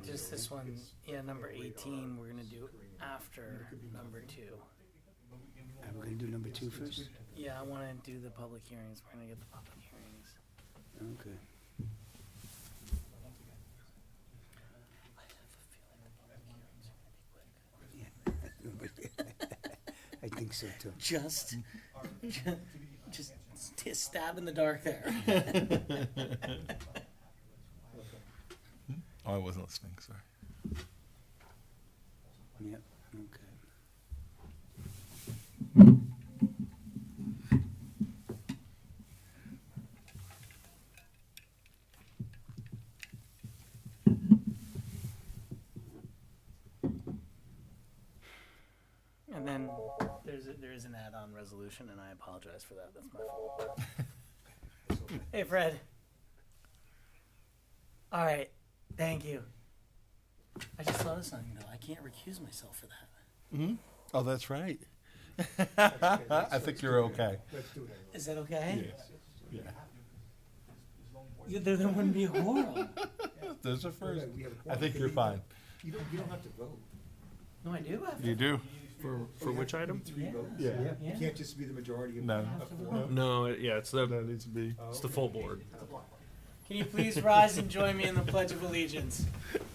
just this one, number 18, we're gonna do after number 2. We're gonna do number 2 first? Yeah, I wanna do the public hearings, we're gonna get the public hearings. Okay. I have a feeling the public hearings are gonna be quick. I think so too. Just stab in the dark there. Oh, I wasn't listening, sorry. Yep, okay. And then there is an add-on resolution, and I apologize for that. That's my fault. Hey, Fred. All right, thank you. I just thought of something though. I can't recuse myself for that. Mm-hmm. Oh, that's right. I think you're okay. Is that okay? Yeah. There wouldn't be a quorum. There's a first. I think you're fine. You don't have to vote. No, I do. You do? For which item? Yeah. Yeah. You can't just be the majority of. No. No, it's That needs to be. the full board. Can you please rise and join me in the Pledge of Allegiance?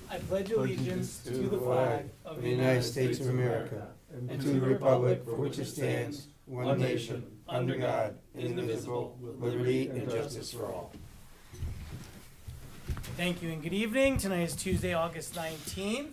I pledge allegiance to the flag of the United States of America, and to the republic for which it stands, one nation, under God, indivisible, with liberty and justice for all. Thank you and good evening. Tonight is Tuesday, August 19th.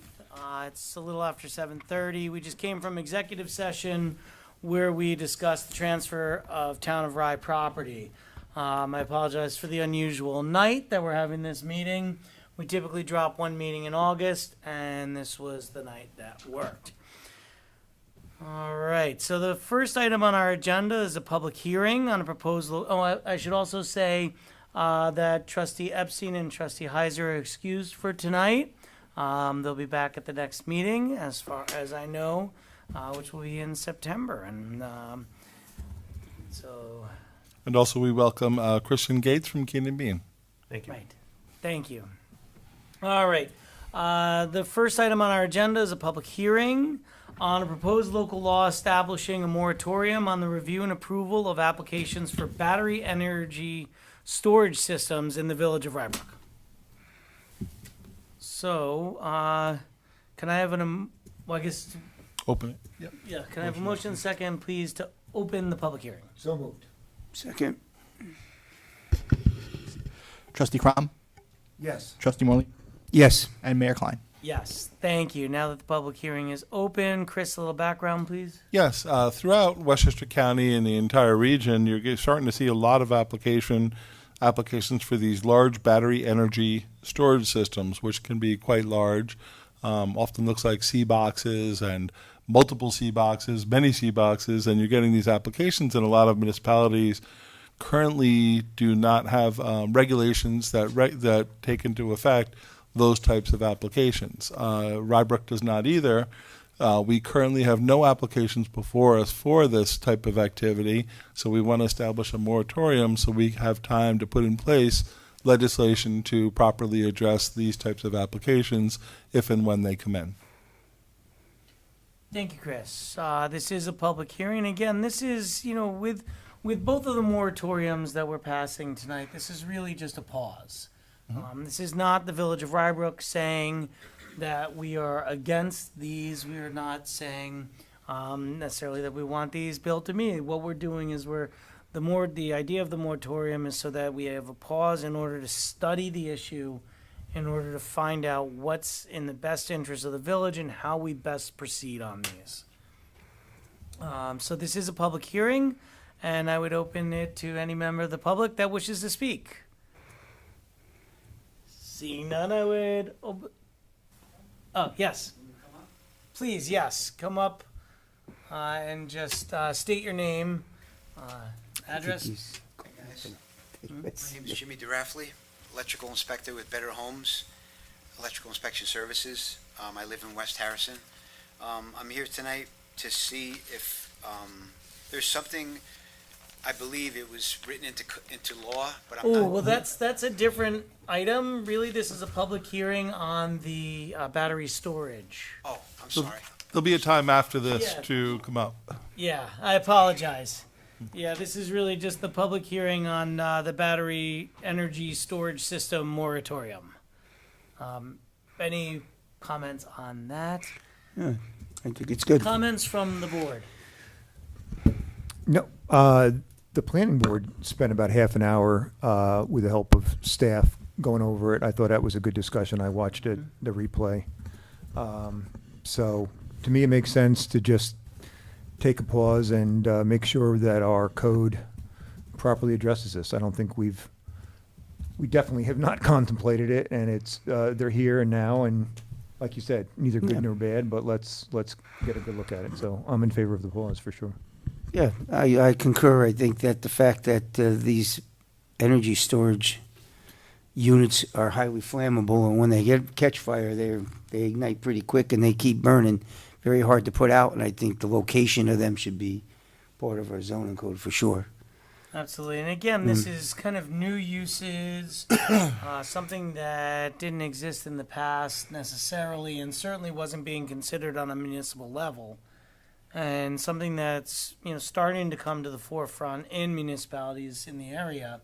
It's a little after 7:30. We just came from executive session where we discussed the transfer of Town of Rye property. I apologize for the unusual night that we're having this meeting. We typically drop one meeting in August, and this was the night that worked. All right, so the first item on our agenda is a public hearing on a proposal. Oh, I should also say that Trustee Epstein and Trustee Heiser are excused for tonight. They'll be back at the next meeting, as far as I know, which will be in September. And so. And also we welcome Christian Gates from Keenan Bean. Thank you. Right. Thank you. All right. The first item on our agenda is a public hearing on a proposed local law establishing a moratorium on the review and approval of applications for battery energy storage systems in the village of Rybrook. So, can I have well, I guess, Open it. Yep. yeah, can I have a motion second, please, to open the public hearing? So moved. Second. Trustee Crom, Yes. Trustee Morley, Yes. and Mayor Klein. Yes, thank you. Now that the public hearing is open, Chris, a little background, please. Yes, throughout Westchester County and the entire region, you're starting to see a lot of applications for these large battery energy storage systems, which can be quite large. Often looks like C boxes and multiple C boxes, many C boxes, and you're getting these applications, and a lot of municipalities currently do not have regulations that take into effect those types of applications. Rybrook does not either. We currently have no applications before us for this type of activity, so we want to establish a moratorium so we have time to put in place legislation to properly address these types of applications if and when they come in. Thank you, Chris. This is a public hearing. Again, this is, with both of the moratoriums that we're passing tonight, this is really just a pause. This is not the Village of Rybrook saying that we are against these. We are not saying necessarily that we want these built immediately. What we're doing is the idea of the moratorium is so that we have a pause in order to study the issue, in order to find out what's in the best interest of the village and how we best proceed on these. So this is a public hearing, and I would open it to any member of the public that wishes to speak. Seeing none, I would open. Oh, yes. Please, yes, come up and just state your name, address. Hey guys, my name is Jimmy DeRaffley, electrical inspector with Better Homes, Electrical Inspection Services. I live in West Harrison. I'm here tonight to see if there's something I believe it was written into law, but I'm Oh, not. well, that's a different item. Really, this is a public hearing on the battery storage. Oh, I'm sorry. There'll be a time after this Yeah. to come up. Yeah, I apologize. Yeah, this is really just the public hearing on the battery energy storage system moratorium. Any comments on that? I think it's good. Comments from the board? No, the planning board spent about half an hour with the help of staff going over it. I thought that was a good discussion. I watched it, the replay. So to me, it makes sense to just take a pause and make sure that our code properly addresses this. I don't think we definitely have not contemplated it, and it's, they're here and now, and like you said, neither good nor bad, but let's get a good look at it. So I'm in favor of the pause for sure. Yeah, I concur. I think that the fact that these energy storage units are highly flammable, and when they catch fire, they ignite pretty quick and they keep burning. Very hard to put out, and I think the location of them should be part of our zoning code for sure. Absolutely. And again, this is kind of new uses, something that didn't exist in the past necessarily, and certainly wasn't being considered on a municipal level. And something that's, starting to come to the forefront in municipalities in the area.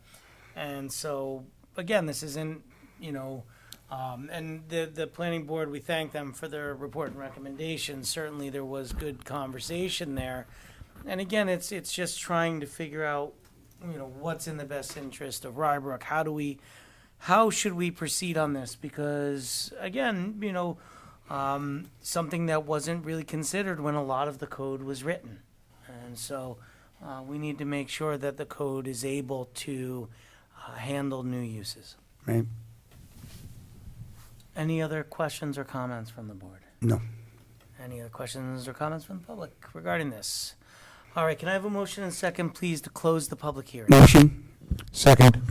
And so, again, this isn't, and the planning board, we thank them for their report and recommendations. Certainly there was good conversation there. And again, it's just trying to figure out, what's in the best interest of Rybrook. How should we proceed on this? Because, again, something that wasn't really considered when a lot of the code was written. And so we need to make sure that the code is able to handle new uses. Right? Any other questions or comments from the board? No. Any other questions or comments from the public regarding this? All right, can I have a motion and second, please, to close the public hearing? Motion? Second.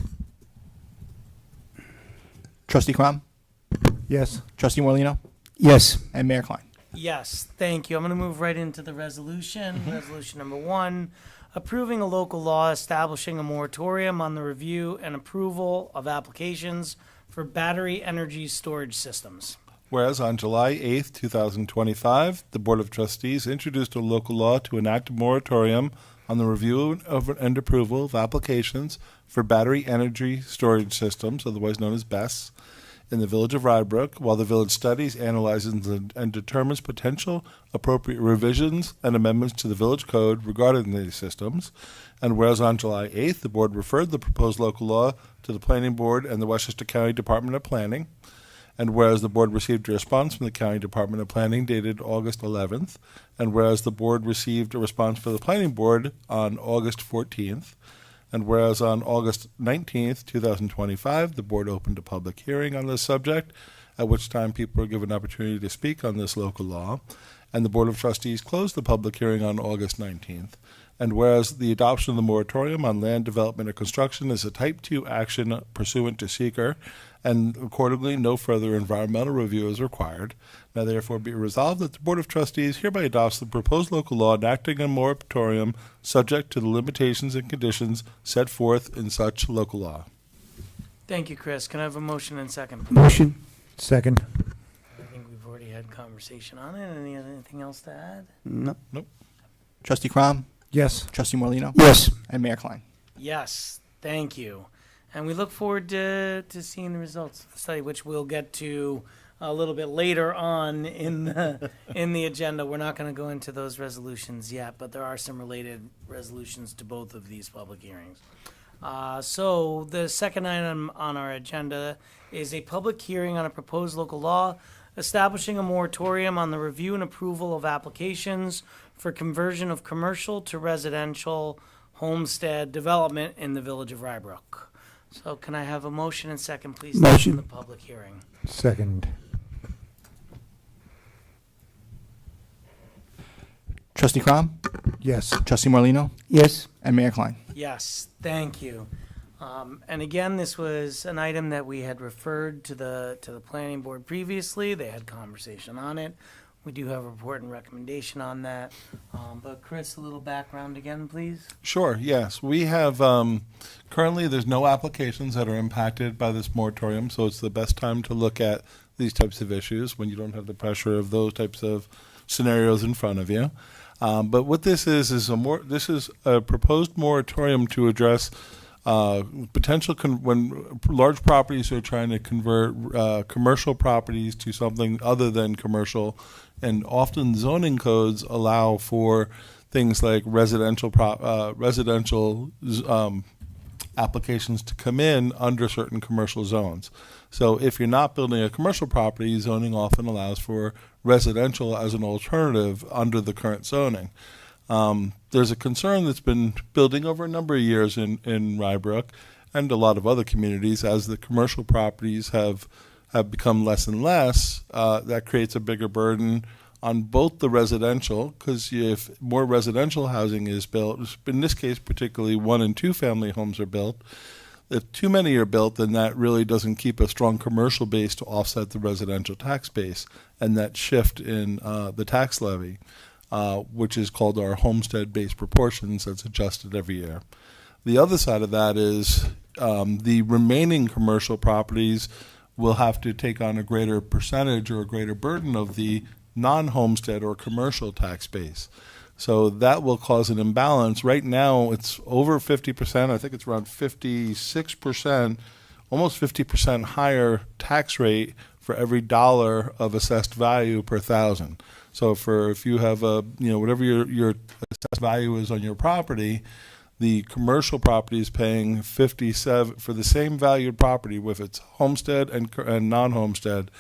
Trustee Crom, Yes. Trustee Morlino, Yes. and Mayor Klein. Yes, thank you. I'm going to move right into the resolution. Resolution number 1, approving a local law establishing a moratorium on the review and approval of applications for battery energy storage systems. Whereas on July 8th, 2025, the Board of Trustees introduced a local law to enact a moratorium on the review and approval of applications for battery energy storage systems, otherwise known as BESS, in the village of Rybrook, while the village studies, analyzes, and determines potential appropriate revisions and amendments to the village code regarding these systems. And whereas on July 8th, the board referred the proposed local law to the Planning Board and the Westchester County Department of Planning. And whereas the board received a response from the County Department of Planning dated August 11th, and whereas the board received a response from the Planning Board on August 14th, and whereas on August 19th, 2025, the board opened a public hearing on this subject, at which time people were given an opportunity to speak on this local law, and the Board of Trustees closed the public hearing on August 19th. And whereas the adoption of the moratorium on land development or construction is a Type 2 action pursuant to seeker, and accordingly no further environmental review is required, now therefore be resolved that the Board of Trustees hereby adopts the proposed local law enacting a moratorium subject to the limitations and conditions set forth in such local law. Thank you, Chris. Can I have a motion and second, please? Motion? Second. I think we've already had conversation on it. Anything else to add? No. Trustee Crom, Yes. Trustee Morlino, Yes. and Mayor Klein. Yes, thank you. And we look forward to seeing the results of the study, which we'll get to a little bit later on in the agenda. We're not going to go into those resolutions yet, but there are some related resolutions to both of these public hearings. So the second item on our agenda is a public hearing on a proposed local law establishing a moratorium on the review and approval of applications for conversion of commercial to residential homestead development in the village of Rybrook. So can I have a motion and second, please? Motion. To open the public hearing. Second. Trustee Crom, Yes. Trustee Morlino, Yes. and Mayor Klein. Yes, thank you. And again, this was an item that we had referred to the planning board previously. They had conversation on it. We do have a report and recommendation on that. But Chris, a little background again, please. Sure, yes. We have, currently, there's no applications that are impacted by this moratorium, so it's the best time to look at these types of issues when you don't have the pressure of those types of scenarios in front of you. But what this is this is a proposed moratorium to address potential when large properties are trying to convert commercial properties to something other than commercial, and often zoning codes allow for things like residential applications to come in under certain commercial zones. So if you're not building a commercial property, zoning often allows for residential as an alternative under the current zoning. There's a concern that's been building over a number of years in Rybrook and a lot of other communities as the commercial properties have become less and less. That creates a bigger burden on both the residential, because if more residential housing is built, in this case particularly 1 and 2 family homes are built, if too many are built, then that really doesn't keep a strong commercial base to offset the residential tax base and that shift in the tax levy, which is called our homestead-based proportions, that's adjusted every year. The other side of that is the remaining commercial properties will have to take on a greater percentage or a greater burden of the non-homestead or commercial tax base. So that will cause an imbalance. Right now, it's over 50%. I think it's around 56%, almost 50% higher tax rate for every dollar of assessed value per thousand. So if you have whatever your assessed value is on your property, the commercial property is paying 57 for the same valued property with its homestead and non-homestead.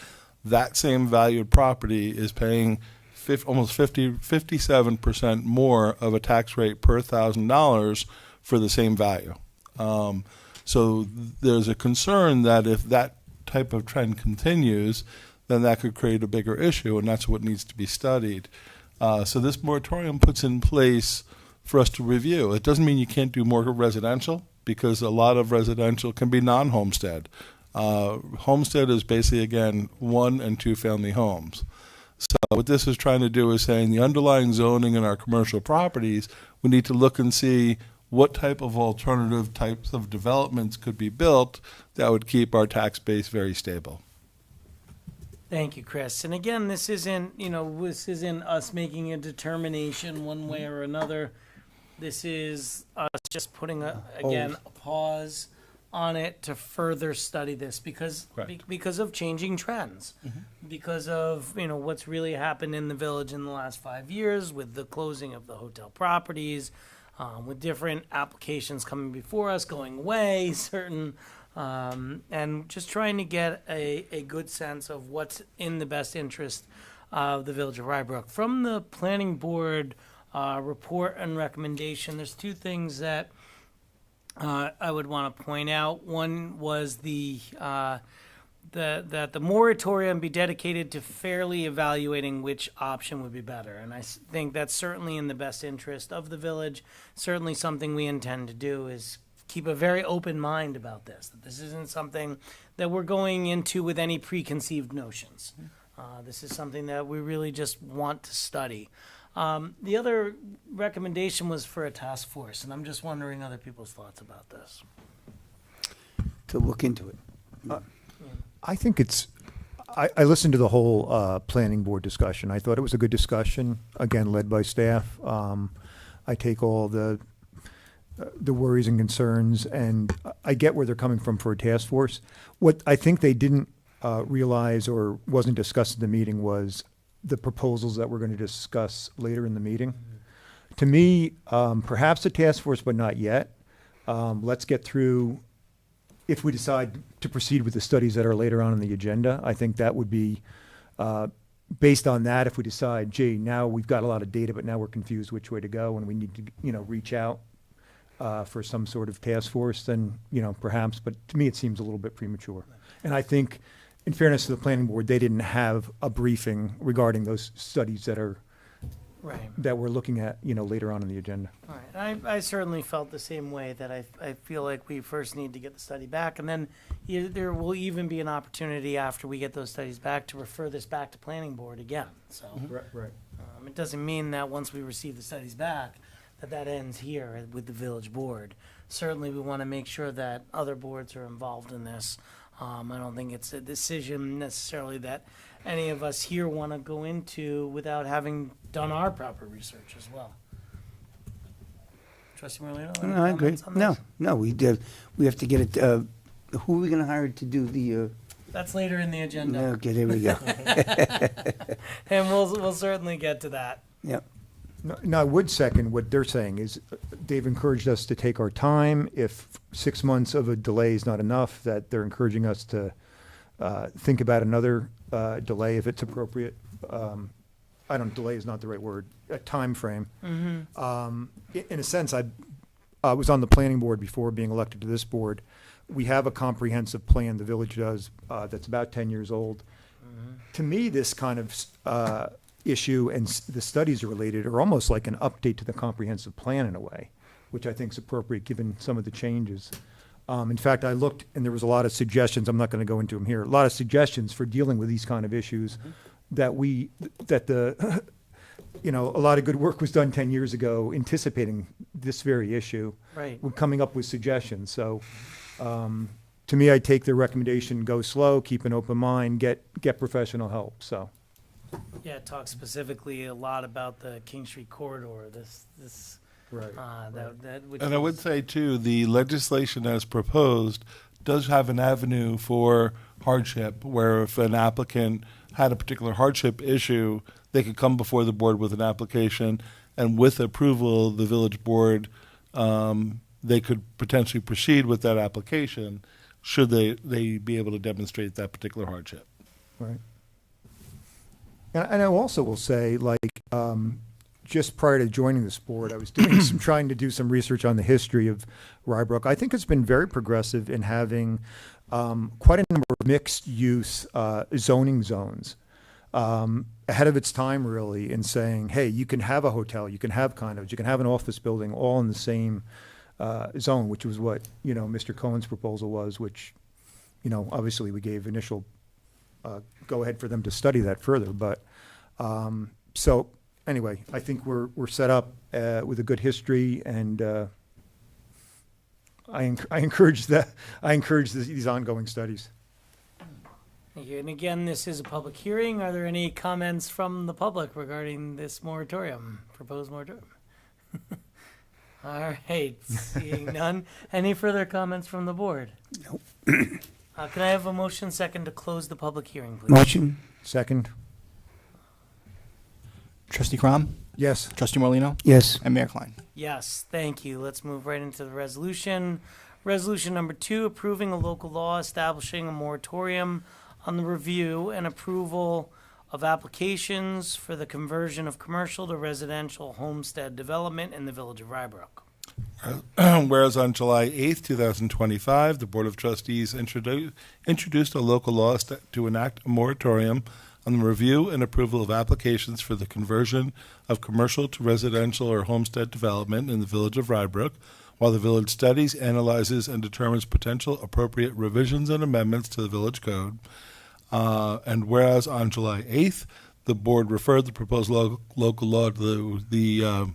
That same valued property is paying almost 57% more of a tax rate per $1,000 for the same value. So there's a concern that if that type of trend continues, then that could create a bigger issue, and that's what needs to be studied. So this moratorium puts in place for us to review. It doesn't mean you can't do more residential, because a lot of residential can be non-homestead. Homestead is basically, again, 1 and 2 family homes. So what this is trying to do is saying the underlying zoning in our commercial properties, we need to look and see what type of alternative types of developments could be built that would keep our tax base very stable. Thank you, Chris. And again, this isn't us making a determination one way or another. This is us just putting a pause on it to further study this because of changing trends, because of what's really happened in the village in the last 5 years with the closing of the hotel properties, with different applications coming before us, going away, certain, and just trying to get a good sense of what's in the best interest of the village of Rybrook. From the planning board report and recommendation, there's 2 things that I would want to point out. One was that the moratorium be dedicated to fairly evaluating which option would be better. And I think that's certainly in the best interest of the village. Certainly something we intend to do is keep a very open mind about this, that this isn't something that we're going into with any preconceived notions. This is something that we really just want to study. The other recommendation was for a task force, and I'm just wondering other people's thoughts about this. To look into it. I think I listened to the whole planning board discussion. I thought it was a good discussion, again, led by staff. I take all the worries and concerns, and I get where they're coming from for a task force. What I think they didn't realize or wasn't discussed in the meeting was the proposals that we're going to discuss later in the meeting. To me, perhaps a task force, but not yet. Let's get through, if we decide to proceed with the studies that are later on in the agenda, I think that would be, based on that, if we decide, gee, now we've got a lot of data, but now we're confused which way to go and we need to, reach out for some sort of task force, then, perhaps, but to me it seems a little bit premature. And I think, in fairness to the planning board, they didn't have a briefing regarding those studies that are Right. that we're looking at, later on in the agenda. All right. I certainly felt the same way, that I feel like we first need to get the study back, and then there will even be an opportunity after we get those studies back to refer this back to planning board again. So Right. it doesn't mean that once we receive the studies back, that ends here with the village board. Certainly, we want to make sure that other boards are involved in this. I don't think it's a decision necessarily that any of us here want to go into without having done our proper research as well. Trustee Morlino, any No, I agree. comments on this? No, we have to get it, who are we gonna hire to do the, That's later in the agenda, okay, there we go. and we'll certainly get to that. Yep. No, I would second what they're saying is they've encouraged us to take our time. If 6 months of a delay is not enough, that they're encouraging us to think about another delay if it's appropriate. Delay is not the right word, a time frame. In a sense, I was on the planning board before being elected to this board. We have a comprehensive plan, the village does, that's about 10 years old. To me, this kind of issue and the studies are related are almost like an update to the comprehensive plan in a way, which I think is appropriate given some of the changes. In fact, I looked and there was a lot of suggestions, I'm not going to go into them here, a lot of suggestions for dealing with these kind of issues a lot of good work was done 10 years ago anticipating this very issue. Right. We're coming up with suggestions. So to me, I take their recommendation, go slow, keep an open mind, get professional help, so. Yeah, it talks specifically a lot about the King Street corridor. Right. Which And I would is- say, too, the legislation as proposed does have an avenue for hardship, where if an applicant had a particular hardship issue, they could come before the board with an application, and with approval, the village board, they could potentially proceed with that application, should they be able to demonstrate that particular hardship. Right. And I also will say, just prior to joining this board, I was doing trying to do some research on the history of Rybrook. I think it's been very progressive in having quite a number of mixed-use zoning zones ahead of its time, really, in saying, hey, you can have a hotel, you can have condos, you can have an office building, all in the same zone, which was what Mr. Cohen's proposal was, which obviously we gave initial go ahead for them to study that further. But so anyway, I think we're set up with a good history, and I encourage these ongoing studies. Thank you. And again, this is a public hearing. Are there any comments from the public regarding this moratorium, proposed moratorium? All right, seeing none. Any further comments from the board? Nope. Can I have a motion second to close the public hearing, please? Motion? Second? Trustee Crom, Yes. Trustee Morlino, Yes. and Mayor Klein. Yes, thank you. Let's move right into the resolution. Resolution number 2, approving a local law establishing a moratorium on the review and approval of applications for the conversion of commercial to residential homestead development in the village of Rybrook. Whereas on July 8th, 2025, the Board of Trustees introduced a local law to enact a moratorium on the review and approval of applications for the conversion of commercial to residential or homestead development in the village of Rybrook, while the village studies, analyzes, and determines potential appropriate revisions and amendments to the village code. And whereas on July 8th, the board referred the proposed local law to the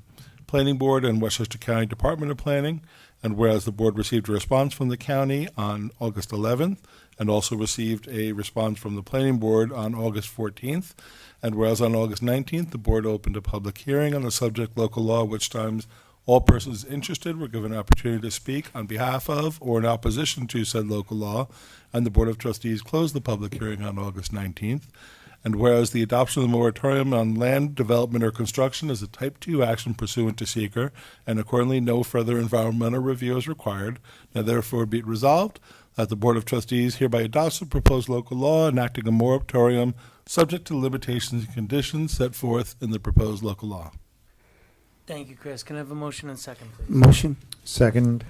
Planning Board and Westchester County Department of Planning, and whereas the board received a response from the county on August 11th, and also received a response from the Planning Board on August 14th, and whereas on August 19th, the board opened a public hearing on the subject local law, which times all persons interested were given an opportunity to speak on behalf of or in opposition to said local law, and the Board of Trustees closed the public hearing on August 19th. And whereas the adoption of the moratorium on land development or construction is a Type 2 action pursuant to seeker, and accordingly no further environmental review is required, now therefore be it resolved that the Board of Trustees hereby adopts the proposed local law enacting a moratorium subject to limitations and conditions set forth in the proposed local law. Thank you, Chris. Can I have a motion and second, please? Motion? Second?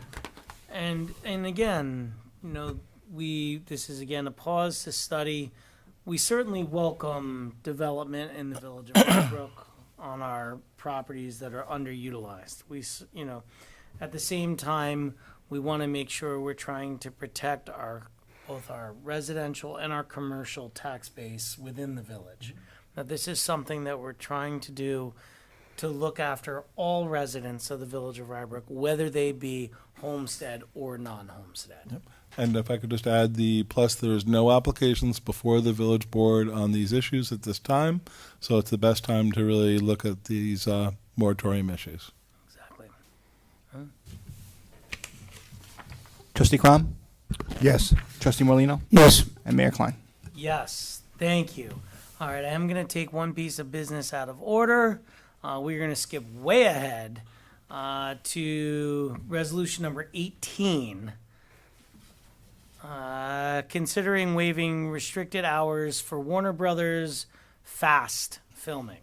And again, this is again a pause to study. We certainly welcome development in the village of Rybrook. on our properties that are underutilized. At the same time, we want to make sure we're trying to protect both our residential and our commercial tax base within the village. Now, this is something that we're trying to do to look after all residents of the village of Rybrook, whether they be homestead or non-homestead. And if I could just add plus there's no applications before the village board on these issues at this time, so it's the best time to really look at these moratorium issues. Exactly. Trustee Crom, Yes. Trustee Morlino, Yes. and Mayor Klein. Yes, thank you. All right, I am going to take one piece of business out of order. We're going to skip way ahead to resolution number 18. Considering waiving restricted hours for Warner Brothers Fast filming.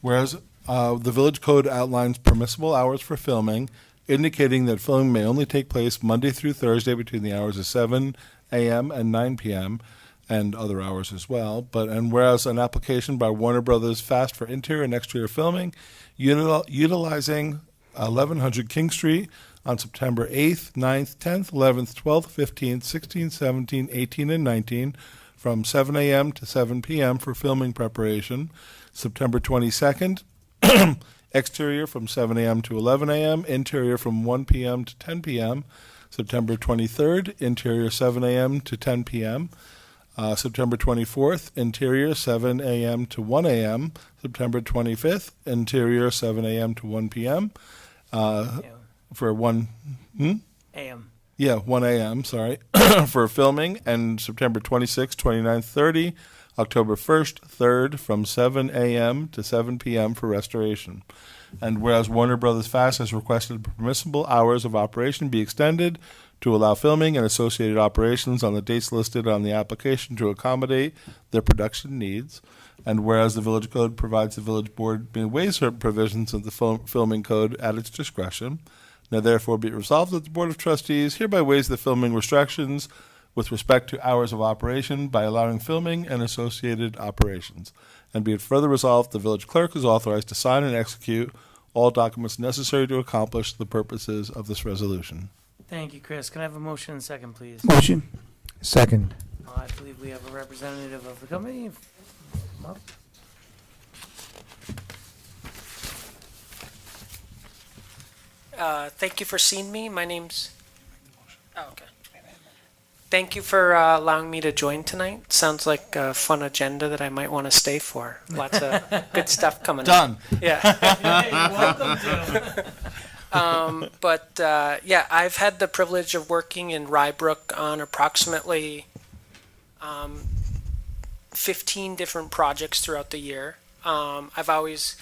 Whereas the village code outlines permissible hours for filming, indicating that filming may only take place Monday through Thursday between the hours of 7 a.m. and 9 p.m., and other hours as well. And whereas an application by Warner Brothers Fast for interior and exterior filming, utilizing 1100 King Street on September 8th, 9th, 10th, 11th, 12th, 15th, 16th, 17th, 18th, and 19th, from 7 a.m. to 7 p.m. for filming preparation. September 22nd, exterior from 7 a.m. to 11 a.m., interior from 1 p.m. to 10 p.m. September 23rd, interior 7 a.m. to 10 p.m. September 24th, interior 7 a.m. to 1 a.m. September 25th, interior 7 a.m. to 1 p.m. For 1 AM. 1 a.m., sorry, for filming, and September 26th, 29th, 30, October 1st, 3rd, from 7 a.m. to 7 p.m. for restoration. And whereas Warner Brothers Fast has requested permissible hours of operation be extended to allow filming and associated operations on the dates listed on the application to accommodate their production needs. And whereas the village code provides the village board may waive certain provisions of the filming code at its discretion. Now therefore be it resolved that the Board of Trustees hereby waives the filming restrictions with respect to hours of operation by allowing filming and associated operations. And be it further resolved, the village clerk is authorized to sign and execute all documents necessary to accomplish the purposes of this resolution. Thank you, Chris. Can I have a motion and second, please? Motion? Second. I believe we have a representative of the company. Come up. Thank you for seeing me. My name's... Oh, okay. Thank you for allowing me to join tonight. Sounds like a fun agenda that I might want to stay for. Lots of good stuff coming up. Done. Yeah. Hey, welcome to. Yeah, I've had the privilege of working in Rybrook on approximately 15 different projects throughout the year. I've always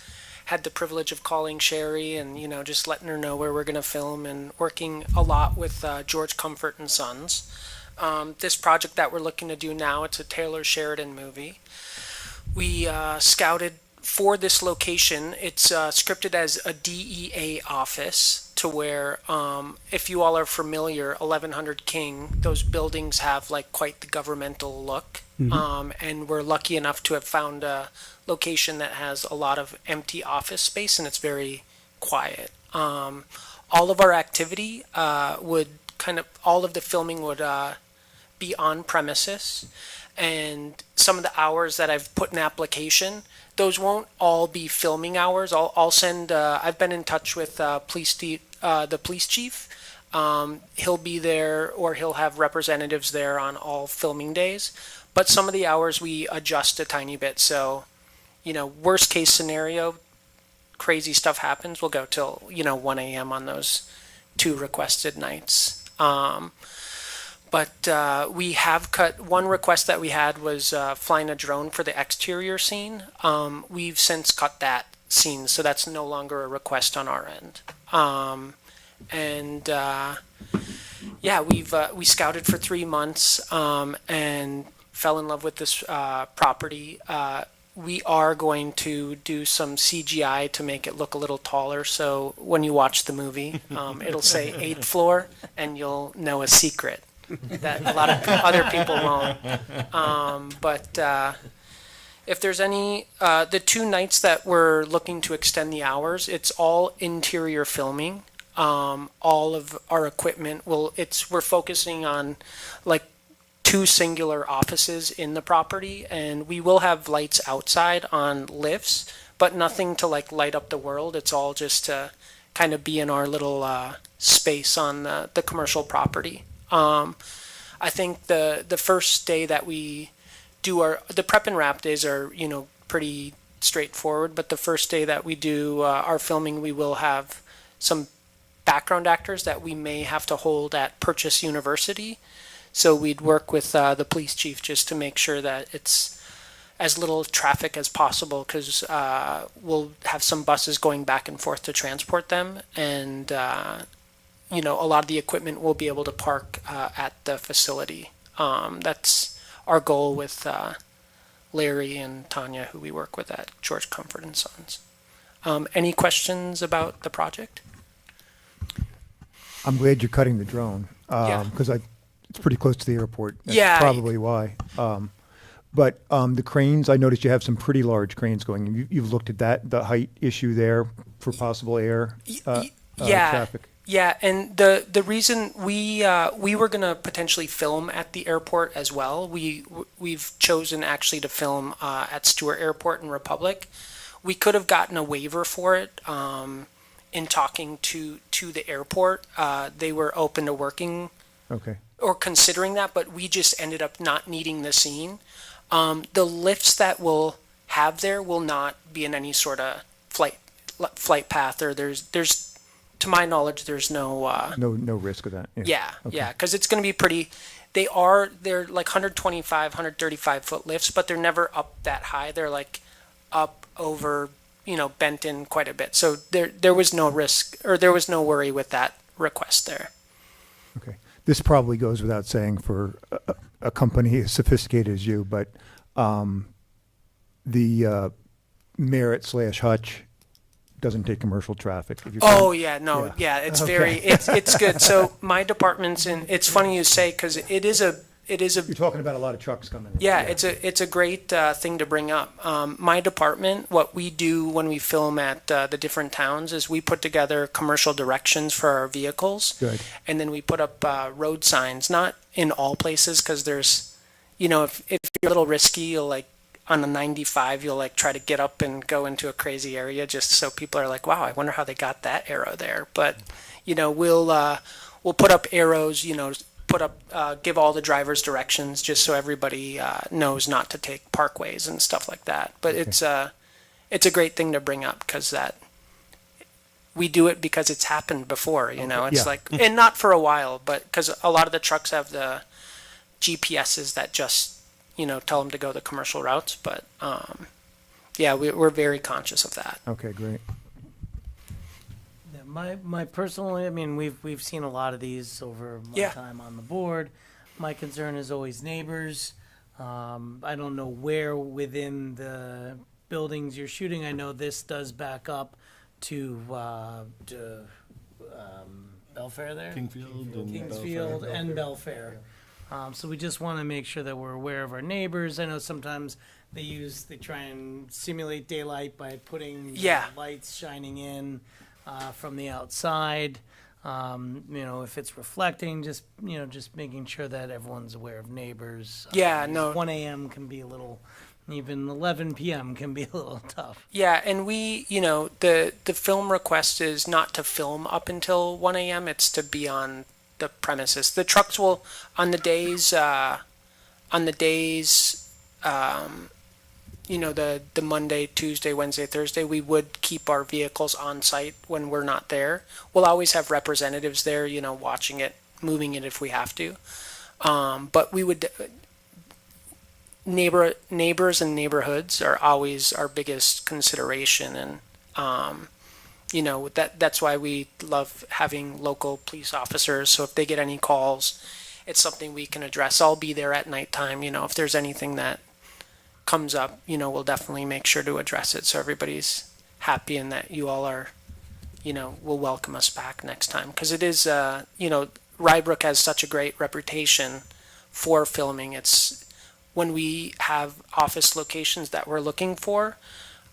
had the privilege of calling Sherry and, just letting her know where we're going to film, and working a lot with George Comfort and Sons. This project that we're looking to do now, it's a Taylor Sheridan movie. We scouted for this location. It's scripted as a DEA office, to where, if you all are familiar, 1100 King, those buildings have quite the governmental look. And we're lucky enough to have found a location that has a lot of empty office space, and it's very quiet. All of our activity all of the filming would be on premises, and some of the hours that I've put in application, those won't all be filming hours. I'll send. I've been in touch with the police chief. He'll be there, or he'll have representatives there on all filming days. But some of the hours we adjust a tiny bit. So, worst case scenario, crazy stuff happens, we'll go till 1 a.m. on those 2 requested nights. But we have cut. One request that we had was flying a drone for the exterior scene. We've since cut that scene, so that's no longer a request on our end. We scouted for 3 months and fell in love with this property. We are going to do some CGI to make it look a little taller, so when you watch the movie, it'll say 8th floor, and you'll know a secret that a lot of other people won't. If there's any, the 2 nights that we're looking to extend the hours, it's all interior filming. All of our equipment we're focusing on like 2 singular offices in the property, and we will have lights outside on lifts, but nothing to like light up the world. It's all just to kind of be in our little space on the commercial property. I think the first day that we do the prep and wrap days are, pretty straightforward, but the first day that we do our filming, we will have some background actors that we may have to hold at Purchase University. So we'd work with the police chief just to make sure that it's as little traffic as possible, because we'll have some buses going back and forth to transport them, and a lot of the equipment will be able to park at the facility. That's our goal with Larry and Tanya, who we work with at George Comfort and Sons. Any questions about the project? I'm glad you're cutting the drone, Yeah. because it's pretty close to the airport. That's Yeah. probably why. But the cranes, I noticed you have some pretty large cranes going. You've looked at that, the height issue there for possible air Yeah. traffic. Yeah, and the reason we were gonna potentially film at the airport as well. We've chosen actually to film at Stewart Airport in Republic. We could have gotten a waiver for it. In talking to the airport, they were open to working Okay. or considering that, but we just ended up not needing the scene. The lifts that we'll have there will not be in any sort of flight path, or there's to my knowledge there's no No risk of that. yeah, Okay. yeah, because it's going to be pretty. They're like 125, 135 foot lifts, but they're never up that high. They're like up over, bent in quite a bit. So there was no risk, or there was no worry with that request there. Okay. This probably goes without saying for a company as sophisticated as you, but the Merit/Hutch doesn't take commercial traffic. If you're Oh yeah, no, Yeah. yeah, it's Okay. very, it's good. So my department's in. It's funny you say, because it is a. You're talking about a lot of trucks coming in. Yeah, it's a great thing to bring up. My department, what we do when we film at the different towns is we put together commercial directions for our vehicles. Good. And then we put up road signs, not in all places, because there's, if you're a little risky, you'll like on a 95, you'll like try to get up and go into a crazy area just so people are like, wow, I wonder how they got that arrow there. But, we'll put up arrows, give all the drivers directions just so everybody knows not to take parkways and stuff like that. But it's a great thing to bring up, because that we do it because it's happened before. It's Yeah. like, and not for a while, but because a lot of the trucks have the GPSs that just tell them to go the commercial routes. But we're very conscious of that. Okay, great. Yeah, my personal, we've seen a lot of these over my Yeah. time on the board. My concern is always neighbors. I don't know where within the buildings you're shooting. I know this does back up to Belfair there? Kingsfield and Belfair. So we just want to make sure that we're aware of our neighbors. I know sometimes they try and simulate daylight by putting Yeah. lights shining in from the outside. If it's reflecting, just making sure that everyone's aware of neighbors. Yeah, no. 1 a.m. can be a little, even 11 p.m. can be a little tough. Yeah, and we, the film request is not to film up until 1 a.m. It's to be on the premises. The trucks will, on the days, the Monday, Tuesday, Wednesday, Thursday, we would keep our vehicles on site when we're not there. We'll always have representatives there, watching it, moving it if we have to. But we would, neighbors and neighborhoods are always our biggest consideration, and that's why we love having local police officers. So if they get any calls, it's something we can address. I'll be there at nighttime. If there's anything that comes up, we'll definitely make sure to address it so everybody's happy, and that you all are, will welcome us back next time. Because it is, Rybrook has such a great reputation for filming. when we have office locations that we're looking for,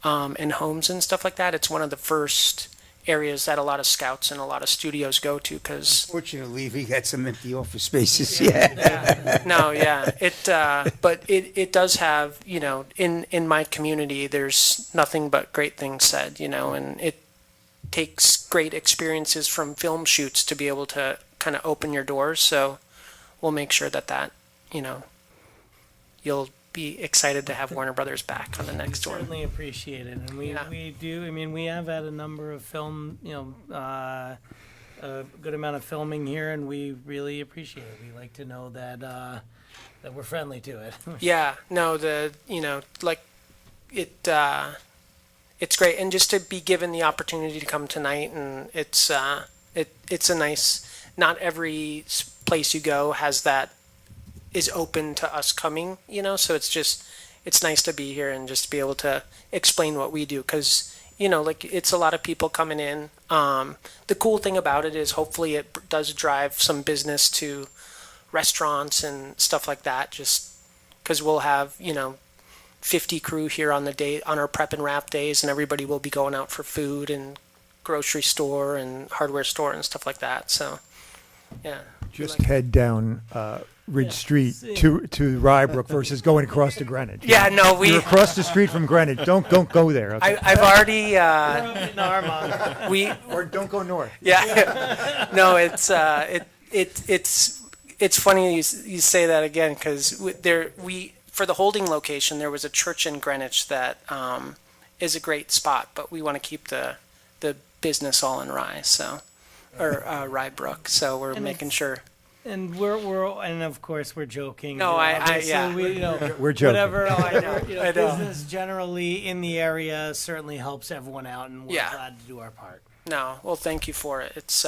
and homes and stuff like that, it's one of the first areas that a lot of scouts and a lot of studios go to because Fortunately, we got some empty office spaces, yeah. no, yeah, but it does have, in my community, there's nothing but great things said, and it takes great experiences from film shoots to be able to kind of open your doors. So we'll make sure that, you'll be excited to have Warner Brothers back on the next one. Certainly appreciate it, and Yeah. we do. I mean, we have had a number of film, a good amount of filming here, and we really appreciate it. We like to know that that we're friendly to it. Yeah, no, it's great, and just to be given the opportunity to come tonight, and it's a nice. Not every place you go has that is open to us coming, So it's nice to be here and just be able to explain what we do, because it's a lot of people coming in. The cool thing about it is hopefully it does drive some business to restaurants and stuff like that, just because we'll have 50 crew here on our prep and wrap days, and everybody will be going out for food and grocery store and hardware store and stuff like that. So yeah, Just head down Ridge Street to Rybrook versus going across to Greenwich. yeah, no, You're across the street from Greenwich. Don't go there. Okay? I've already In Armonk. we Or don't go north. yeah no, it's funny you say that again, because for the holding location there was a church in Greenwich that is a great spot, but we want to keep the business all in Rye, Rybrook, so we're And making it's- sure. And and of course we're joking. No, here, I- obviously. yeah. We're joking. Whatever. I know, I know. Business generally in the area certainly helps everyone out, and we're Yeah. glad to do our part. No, well, thank you for it. It's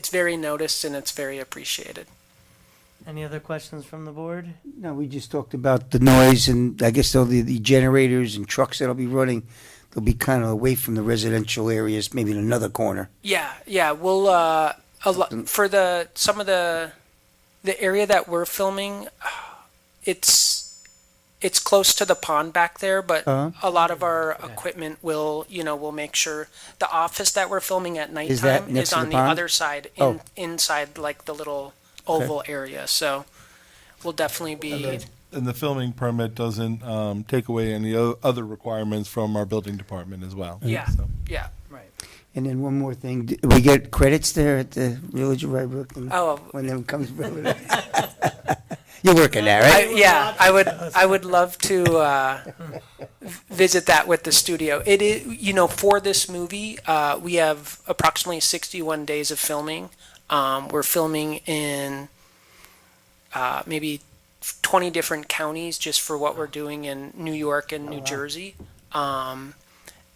very noticed and it's very appreciated. Any other questions from the board? No, we just talked about the noise, and I guess the generators and trucks that'll be running, they'll be kind of away from the residential areas, maybe in another corner. Yeah, we'll for some of the area that we're filming, it's close to the pond back there, but Uh-huh. a lot of our equipment we'll make sure the office that we're filming at that nighttime next is to on the the pond? other side, Oh. inside like the little oval area. So we'll definitely be. And the filming permit doesn't take away any other requirements from our building department as well. Yeah. So. Yeah. Right. And then one more thing, we get credits there at the Village of Rybrook Oh, when them comes. You're working there, right? I would love to visit that with the studio. It is, for this movie, we have approximately 61 days of filming. We're filming in maybe 20 different counties just for what we're doing in New York and New Jersey,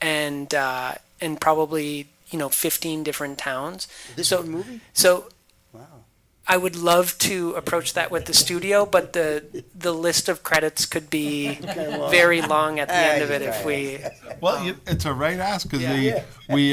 and probably 15 different towns. This is a movie? So Wow. I would love to approach that with the studio, but the list of credits could be very long at the end of it if we. Well, it's a right ask because we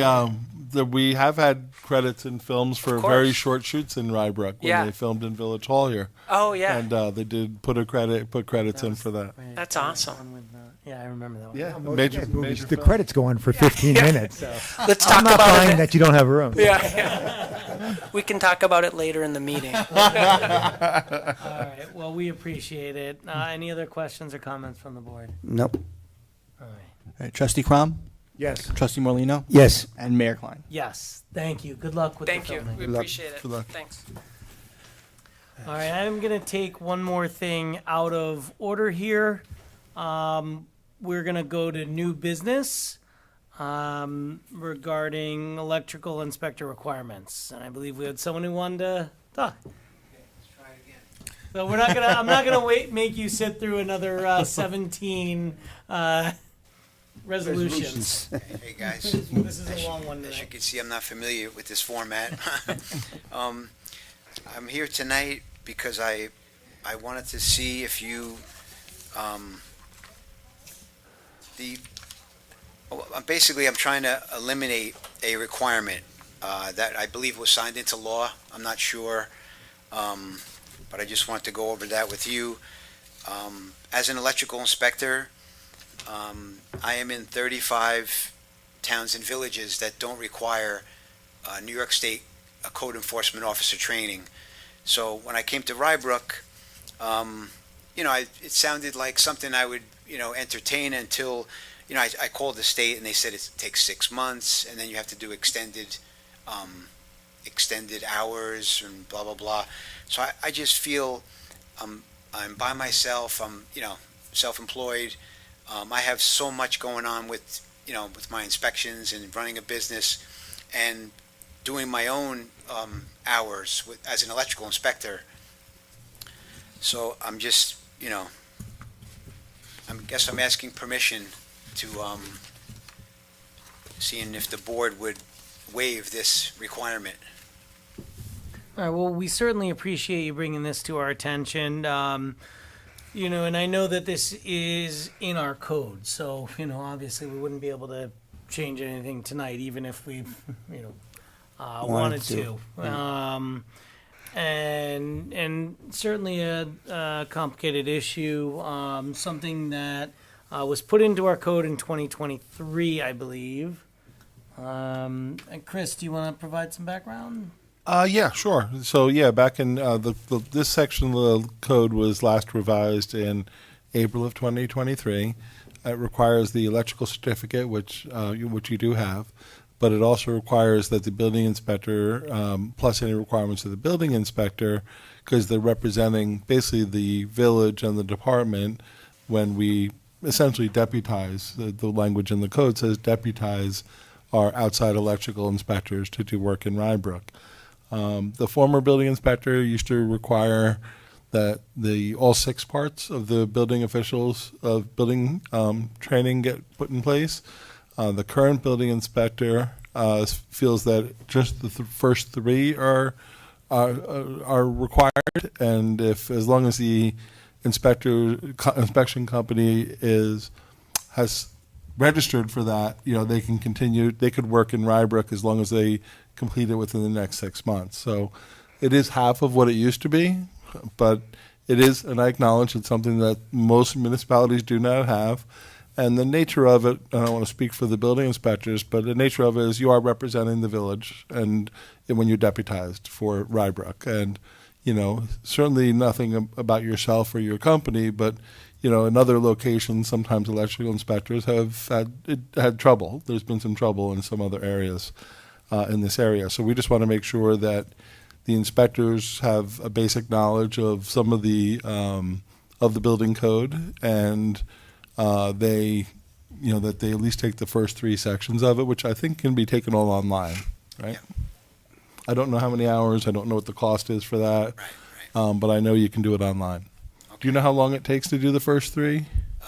have had credits in films for Of course. very short shoots in Rybrook when Yeah. they filmed in Village Hall here, Oh yeah, and they did put credits in for that. That's awesome. One with, yeah, I remember that one. Yeah, Most major, of these movies, major the film. credits go on for 15 minutes. So. Let's I'm talk not about buying it. that you don't have room. Yeah. We can talk about it later in the meeting. All right. Well, we appreciate it. Any other questions or comments from the board? Nope. All right. All right, Trustee Crom, Yes. Trustee Morlino, Yes. and Mayor Klein. Yes. Thank you. Good luck with Thank the you. filming. We Good luck. appreciate it. Good luck. Thanks. All right, I'm going to take one more thing out of order here. We're going to go to new business regarding electrical inspector requirements. And I believe we had someone who wanted to talk. So we're not gonna. I'm not gonna make you sit through another 17 resolutions. Hey, guys. This is a long one As you tonight. can see, I'm not familiar with this format. I'm here tonight because I wanted to see if you, basically, I'm trying to eliminate a requirement that I believe was signed into law. I'm not sure but I just want to go over that with you. As an electrical inspector, I am in 35 towns and villages that don't require New York State code enforcement officer training. So when I came to Rybrook, it sounded like something I would, entertain until, I called the state and they said it takes 6 months and then you have to do extended hours and blah, blah, blah. So I just feel I'm by myself. I'm, self-employed. I have so much going on with my inspections and running a business and doing my own hours as an electrical inspector. So I'm just, I guess I'm asking permission to, seeing if the board would waive this requirement. All right, well, we certainly appreciate you bringing this to our attention. And I know that this is in our code, so, obviously we wouldn't be able to change anything tonight, even if we, wanted to. And certainly a complicated issue, something that was put into our code in 2023, I believe. And Chris, do you want to provide some background? Yeah, sure. So yeah, back in this section of the code was last revised in April of 2023. It requires the electrical certificate, which you do have, but it also requires that the building inspector, plus any requirements of the building inspector, because they're representing basically the village and the department when we essentially deputize. The language in the code says deputize our outside electrical inspectors to do work in Rybrook. The former building inspector used to require that all 6 parts of the building officials of building training get put in place. The current building inspector feels that just the first 3 are required, and as long as the inspection company has registered for that, they can continue. They could work in Rybrook as long as they complete it within the next 6 months. So it is half of what it used to be, but it is, and I acknowledge it's something that most municipalities do not have. And the nature of it, I don't want to speak for the building inspectors, but the nature of it is you are representing the village and when you're deputized for Rybrook. And, certainly nothing about yourself or your company, but, in other locations, sometimes electrical inspectors have had trouble. There's been some trouble in some other areas in this area. So we just want to make sure that the inspectors have a basic knowledge of some of the building code, and they at least take the first 3 sections of it, which I think can be taken all online, right? Yeah. I don't know how many hours. I don't know what the cost is for that, Right. but I know you can do it online. Okay. Do you know how long it takes to do the first 3?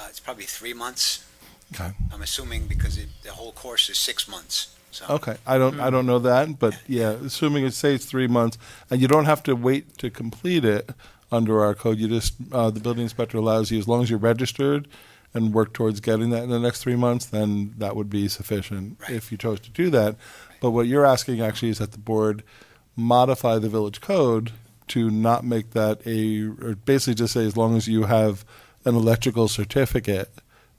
It's probably 3 months. Okay. I'm assuming because the whole course is 6 months. So. Okay, I don't know that, but yeah, assuming it's 3 months, and you don't have to wait to complete it under our code. You just the building inspector allows you, as long as you're registered and work towards getting that in the next 3 months, then that would be sufficient Right. if you chose to do that. But what you're asking actually is that the board modify the village code to not make that or basically just say as long as you have an electrical certificate,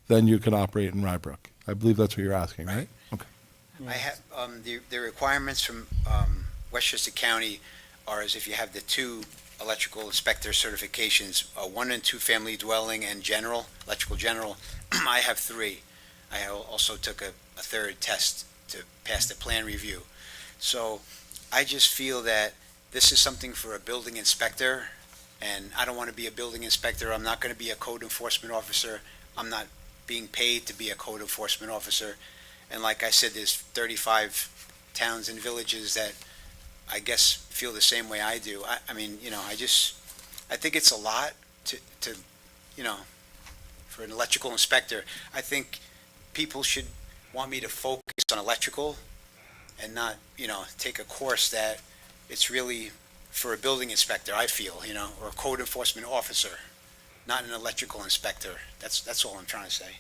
then you can operate in Rybrook. I believe that's what you're asking, right? Okay. I have the requirements from Westchester County are as if you have the 2 electrical inspector certifications, 1 and 2 family dwelling and electrical general. I have 3. I also took a 3rd test to pass the plan review. So I just feel that this is something for a building inspector, and I don't want to be a building inspector. I'm not going to be a code enforcement officer. I'm not being paid to be a code enforcement officer. And like I said, there's 35 towns and villages that I guess feel the same way I do. I mean, I think it's a lot to for an electrical inspector. I think people should want me to focus on electrical and not, take a course that it's really for a building inspector, I feel, or a code enforcement officer, not an electrical inspector. That's all I'm trying to say.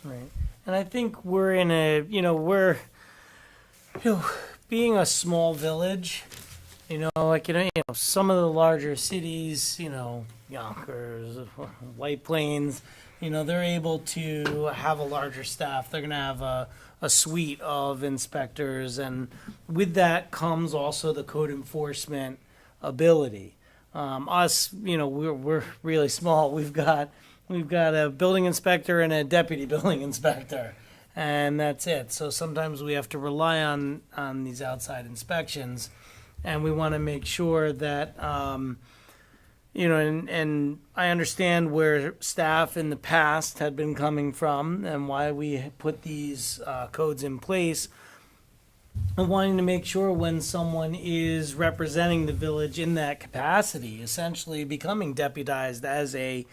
Right. And I think we're in being a small village, Some of the larger cities, Yonkers, White Plains, they're able to have a larger staff. They're going to have a suite of inspectors, and with that comes also the code enforcement ability. Us, we're really small. We've got a building inspector and a deputy building inspector, and that's it. So sometimes we have to rely on these outside inspections, and we want to make sure that and I understand where staff in the past had been coming from and why we put these codes in place, and wanting to make sure when someone is representing the village in that capacity, essentially becoming deputized as an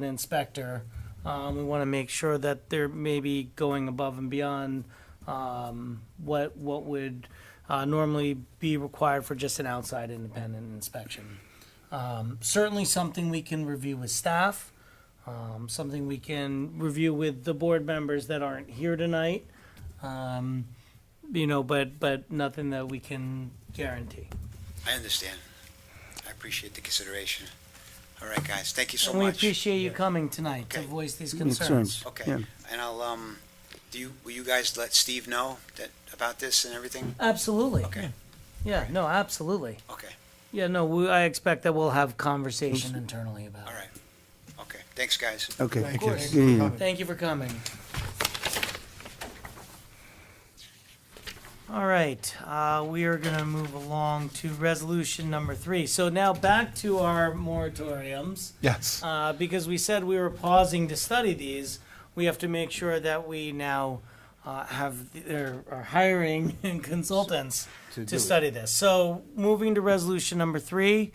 inspector, we want to make sure that they're maybe going above and beyond what would normally be required for just an outside independent inspection. Certainly something we can review with staff, something we can review with the board members that aren't here tonight, but nothing that we can guarantee. I understand. I appreciate the consideration. All right, guys, thank you so And we much. appreciate you coming tonight to Okay. voice these Concerns. concerns. Okay, Yeah. and I'll, will you guys let Steve know about this and everything? Absolutely. Okay, Yeah, no, absolutely. okay, Yeah, no, I expect that we'll have conversation internally about all it. right. Okay, thanks, guys. Okay. Thank you. Good evening. Thank you for coming. All right, we are going to move along to resolution number 3. So now back to our moratoriums. Yes. Because we said we were pausing to study these, we have to make sure that we now are hiring consultants to study this. So moving to resolution number 3,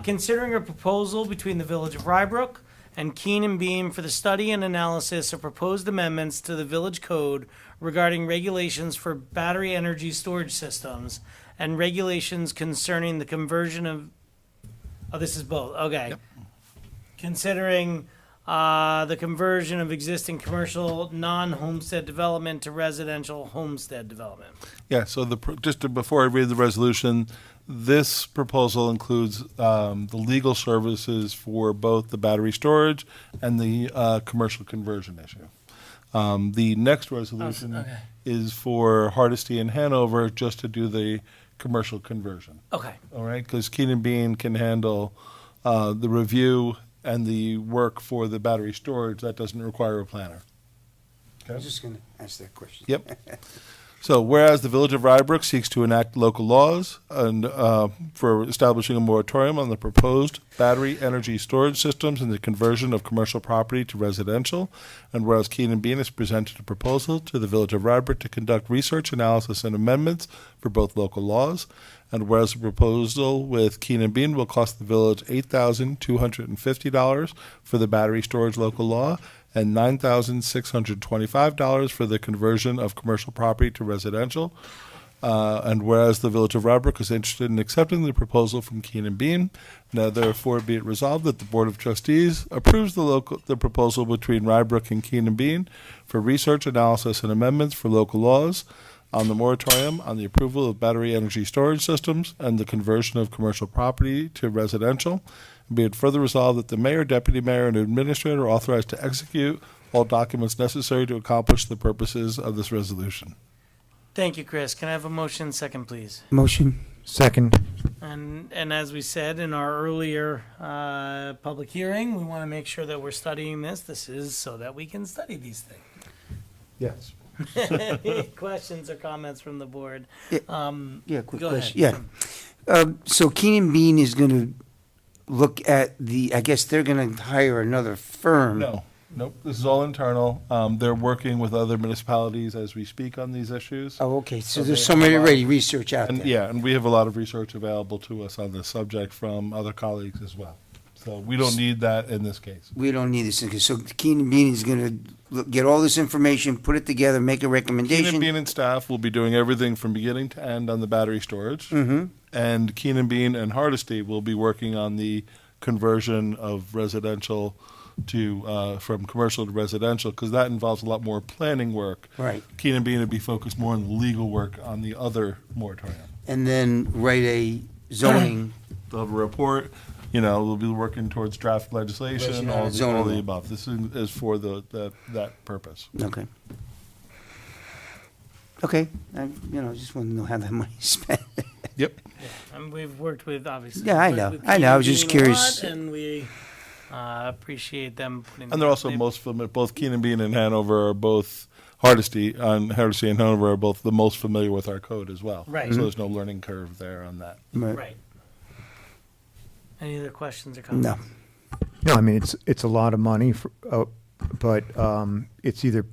considering a proposal between the Village of Rybrook and Keenan Bean for the study and analysis of proposed amendments to the village code regarding regulations for battery energy storage systems and regulations concerning the conversion of, this is both, okay. Yep. Considering the conversion of existing commercial non-homestead development to residential homestead development. Yeah, so before I read the resolution, this proposal includes the legal services for both the battery storage and the commercial conversion issue. The next resolution okay. is for Hardesty and Hanover just to do the commercial conversion. Okay, All right, because Keenan Bean can handle the review and the work for the battery storage. That doesn't require a planner. I was just going to ask that question. Yep. So, whereas the Village of Rybrook seeks to enact local laws and for establishing a moratorium on the proposed battery energy storage systems and the conversion of commercial property to residential, and whereas Keenan Bean has presented a proposal to the Village of Rybrook to conduct research, analysis, and amendments for both local laws, and whereas the proposal with Keenan Bean will cost the village $8,250 for the battery storage local law and $9,625 for the conversion of commercial property to residential. And whereas the Village of Rybrook is interested in accepting the proposal from Keenan Bean, now therefore be it resolved that the Board of Trustees approves the proposal between Rybrook and Keenan Bean for research, analysis, and amendments for local laws on the moratorium on the approval of battery energy storage systems and the conversion of commercial property to residential. Be it further resolved that the mayor, deputy mayor, and administrator are authorized to execute all documents necessary to accomplish the purposes of this resolution. thank you, Chris. Can I have a motion second, please? Motion? Second. And as we said in our earlier public hearing, we want to make sure that we're studying this. This is so that we can study these things. Yes. Any questions or comments from the board? Yeah, quick Go question. ahead. Yeah. So Keenan Bean is going to look at I guess they're going to hire another firm. No. Nope. This is all internal. They're working with other municipalities as we speak on these issues. Oh, okay. So So there's they somebody have a lot already research out And there. yeah, and we have a lot of research available to us on this subject from other colleagues as well. So we don't need that in this case. We don't need this. So Keenan Bean is going to get all this information, put it together, make a Keenan recommendation. Bean and staff will be doing everything from beginning to end on the battery storage. Mm-hmm. And Keenan Bean and Hardesty will be working on the conversion of residential to from commercial to residential, because that involves a lot more planning work. Right. Keenan Bean would be focused more on the legal work on the other moratorium. and then write a zoning, They'll have a report, we'll be working towards draft legislation, all Zoning the law. above. This is for that purpose. okay. Okay, just want to know how that money's spent. Yep. And we've worked with, obviously. Yeah, I worked know. with I know. I was Keenan just Bean a curious. lot, and we appreciate them putting. And they're also they've- most familiar, both Keenan Bean and Hanover are both, Hardesty and Hanover are both the most familiar with our code as well. Right. So there's no learning curve there on that. Right. Any other questions or comments? No. No, I mean, it's a lot of money, but it's either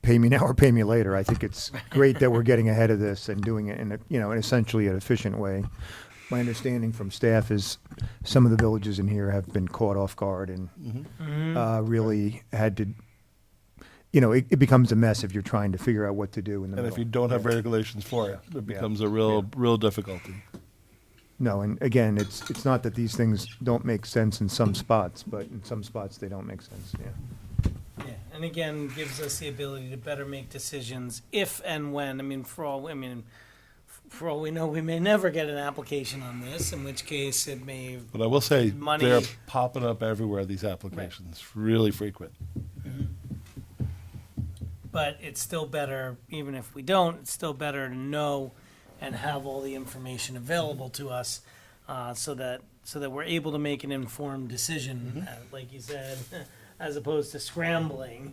pay me now or pay me later. I think it's great that we're getting ahead of this and doing it in in essentially an efficient way. My understanding from staff is some of the villages in here have been caught off guard and really had to, it becomes a mess if you're trying to figure out what to do in the And middle. if you don't have regulations for it, it becomes a real difficulty. No, and again, it's not that these things don't make sense in some spots, but in some spots they don't make sense, yeah. Yeah, and again, gives us the ability to better make decisions if and when. For all we know, we may never get an application on this, in which case it may. But I will say, Money. they're popping up everywhere, these applications, really frequent. But it's still better, even if we don't, it's still better to know and have all the information available to us, so that we're able to make an informed decision, like you said, as opposed to scrambling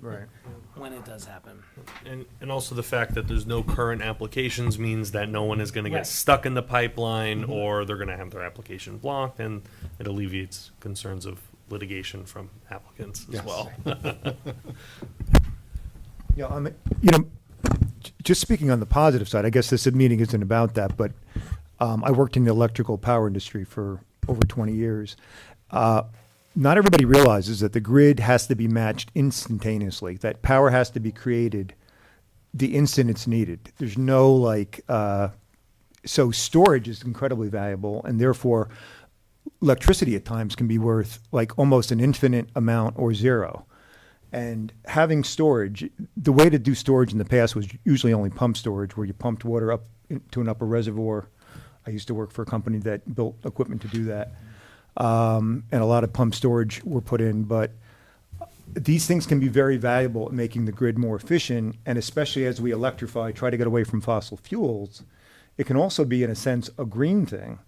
when it does happen. And also the fact that there's no current applications means that no one is going to get Right. stuck in the pipeline, or they're going to have their application blocked, and it alleviates concerns of litigation from applicants as Yes. well. Yeah, just speaking on the positive side, I guess this meeting isn't about that, but I worked in the electrical power industry for over 20 years. Not everybody realizes that the grid has to be matched instantaneously, that power has to be created the instant it's needed. There's no so storage is incredibly valuable, and therefore electricity at times can be worth almost an infinite amount or zero. And having storage, the way to do storage in the past was usually only pump storage, where you pumped water up into an upper reservoir. I used to work for a company that built equipment to do that. And a lot of pump storage were put in, but these things can be very valuable at making the grid more efficient, and especially as we electrify, try to get away from fossil fuels, it can also be, in a sense, a green thing.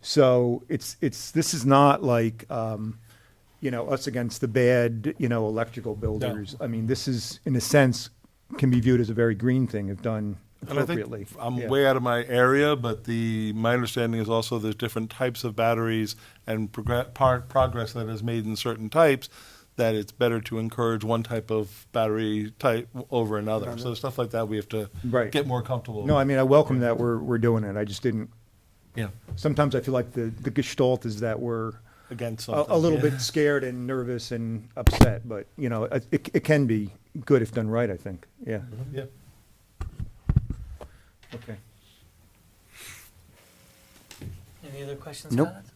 So this is not like, us against the bad, electrical builders. I mean, this is, in a sense, can be viewed as a very green thing if done And I appropriately. think I'm Yeah. way out of my area, but my understanding is also there's different types of batteries and progress that is made in certain types, that it's better to encourage one type of battery type over another. So stuff like that we have to Right. get more comfortable No, I with. mean, I welcome that we're doing it. I just didn't, Yeah, sometimes I feel like the gestalt is that we're against a something. little Yeah. bit scared and nervous and upset, but, it can be good if done right, I think. Yeah. Yeah. Okay. Any other questions? Nope. comments?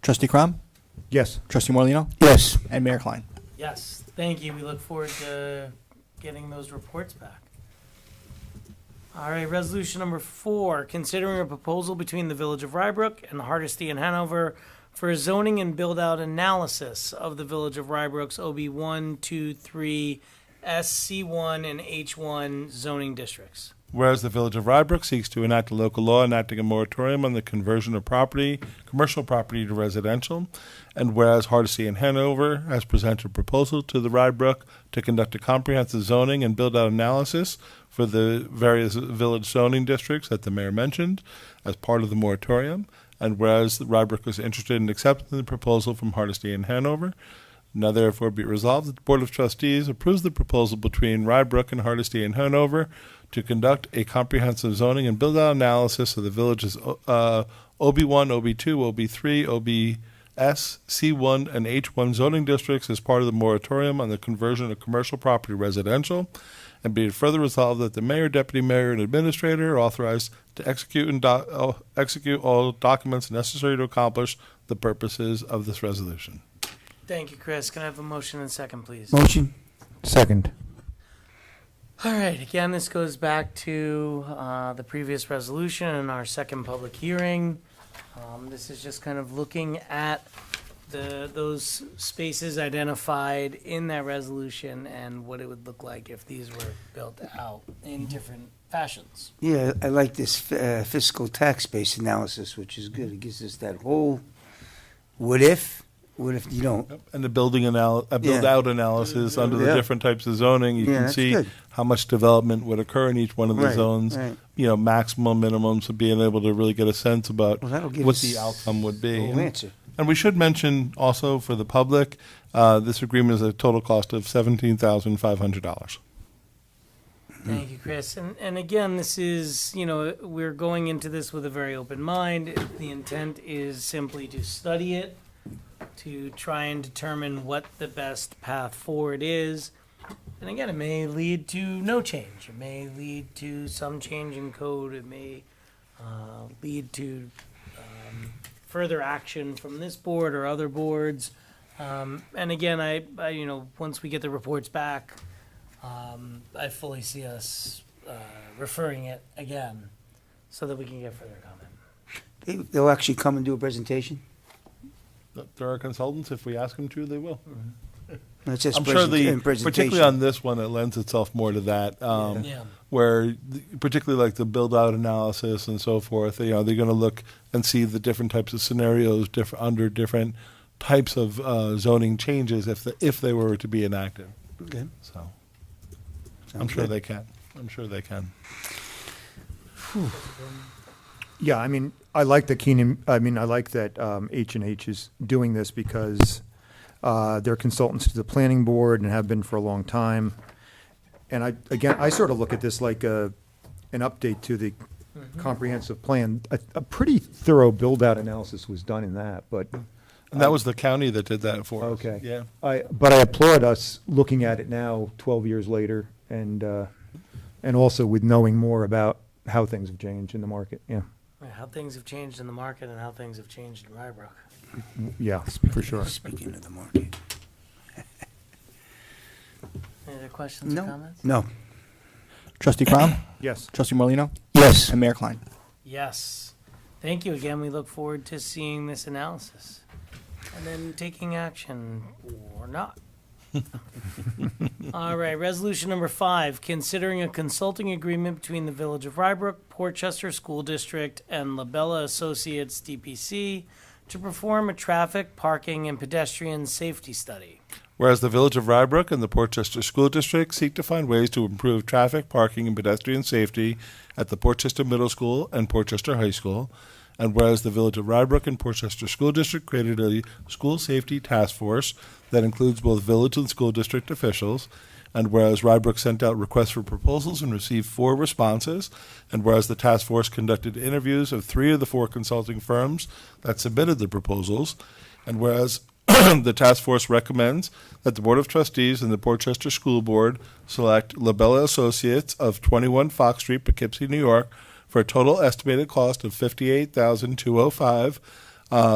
Trustee Crom, Yes. Trustee Morlino, Yes. and Mayor Klein. Yes, thank you. We look forward to getting those reports back. All right, resolution number 4, considering a proposal between the Village of Rybrook and Hardesty and Hanover for a zoning and build-out analysis of the Village of Rybrook's OB 1, 2, 3, SC1, and H1 zoning districts. Whereas the Village of Rybrook seeks to enact a local law enacting a moratorium on the conversion of commercial property to residential, and whereas Hardesty and Hanover has presented a proposal to the Rybrook to conduct a comprehensive zoning and build-out analysis for the various village zoning districts that the mayor mentioned as part of the moratorium, and whereas the Rybrook is interested in accepting the proposal from Hardesty and Hanover, now therefore be it resolved that the Board of Trustees approves the proposal between Rybrook and Hardesty and Hanover to conduct a comprehensive zoning and build-out analysis of the village's OB1, OB2, OB3, OBS, C1, and H1 zoning districts as part of the moratorium on the conversion of commercial property residential, and be it further resolved that the mayor, deputy mayor, and administrator are authorized to execute all documents necessary to accomplish the purposes of this resolution. Thank you, Chris. Can I have a motion and second, please? Motion? Second. All right, again, this goes back to the previous resolution and our second public hearing. This is just kind of looking at those spaces identified in that resolution and what it would look like if these were built out in different fashions. Yeah, I like this fiscal tax base analysis, which is good. It gives us that whole what if you don't. Yep. And the build-out analysis under the Yeah. different types of zoning, you Yeah, can that's see good. how much development would occur in each one of the Right, zones. right. You know, maximum, minimums, of being able to really get a sense about Well, that'll give what us the outcome would a be. whole answer. And we should mention also for the public, this agreement is a total cost of $17,500. Thank you, Chris. And again, this is, we're going into this with a very open mind. The intent is simply to study it, to try and determine what the best path forward is. And again, it may lead to no change. It may lead to some change in code. It may lead to further action from this board or other boards. And again, I once we get the reports back, I fully see us referring it again so that we can get further comment. They'll actually come and do a presentation? There are consultants, if we ask them to, they will. It's just I'm sure presentation. particularly on this one, it lends itself more to that. Yeah. Where particularly like the build-out analysis and so forth, they're going to look and see the different types of scenarios under different types of zoning changes if they were to be enacted. Okay. So I'm Sounds sure good. they can. I'm sure they can. Yeah, I mean, I like that H&H is doing this because they're consultants to the planning board and have been for a long time. And I sort of look at this like an update to the comprehensive plan. A pretty thorough build-out analysis was done in that, but And that was the county that did that for us. okay. Yeah. But I applaud us looking at it now, 12 years later, and also with knowing more about how things have changed in the market. Yeah, Right, how things have changed in the market and how things have changed in Rybrook. yeah, for sure. Speaking of the market. Any other questions or No, comments? no. Trustee Crom? Yes. Trustee Morlino, Yes. and Mayor Klein? Yes. Thank you again. We look forward to seeing this analysis and then taking action or not. All right, resolution number 5, considering a consulting agreement between the Village of Rybrook, Portchester School District, and Labella Associates DPC to perform a traffic, parking, and pedestrian safety study. Whereas the Village of Rybrook and the Portchester School District seek to find ways to improve traffic, parking, and pedestrian safety at the Portchester Middle School and Portchester High School, and whereas the Village of Rybrook and Portchester School District created a school safety task force that includes both village and school district officials, and whereas Rybrook sent out requests for proposals and received 4 responses, and whereas the task force conducted interviews of 3 of the 4 consulting firms that submitted the proposals, and whereas the task force recommends that the Board of Trustees and the Portchester School Board select Labella Associates of 21 Fox Street, Poughkeepsie, New York, for a total estimated cost of $58,205,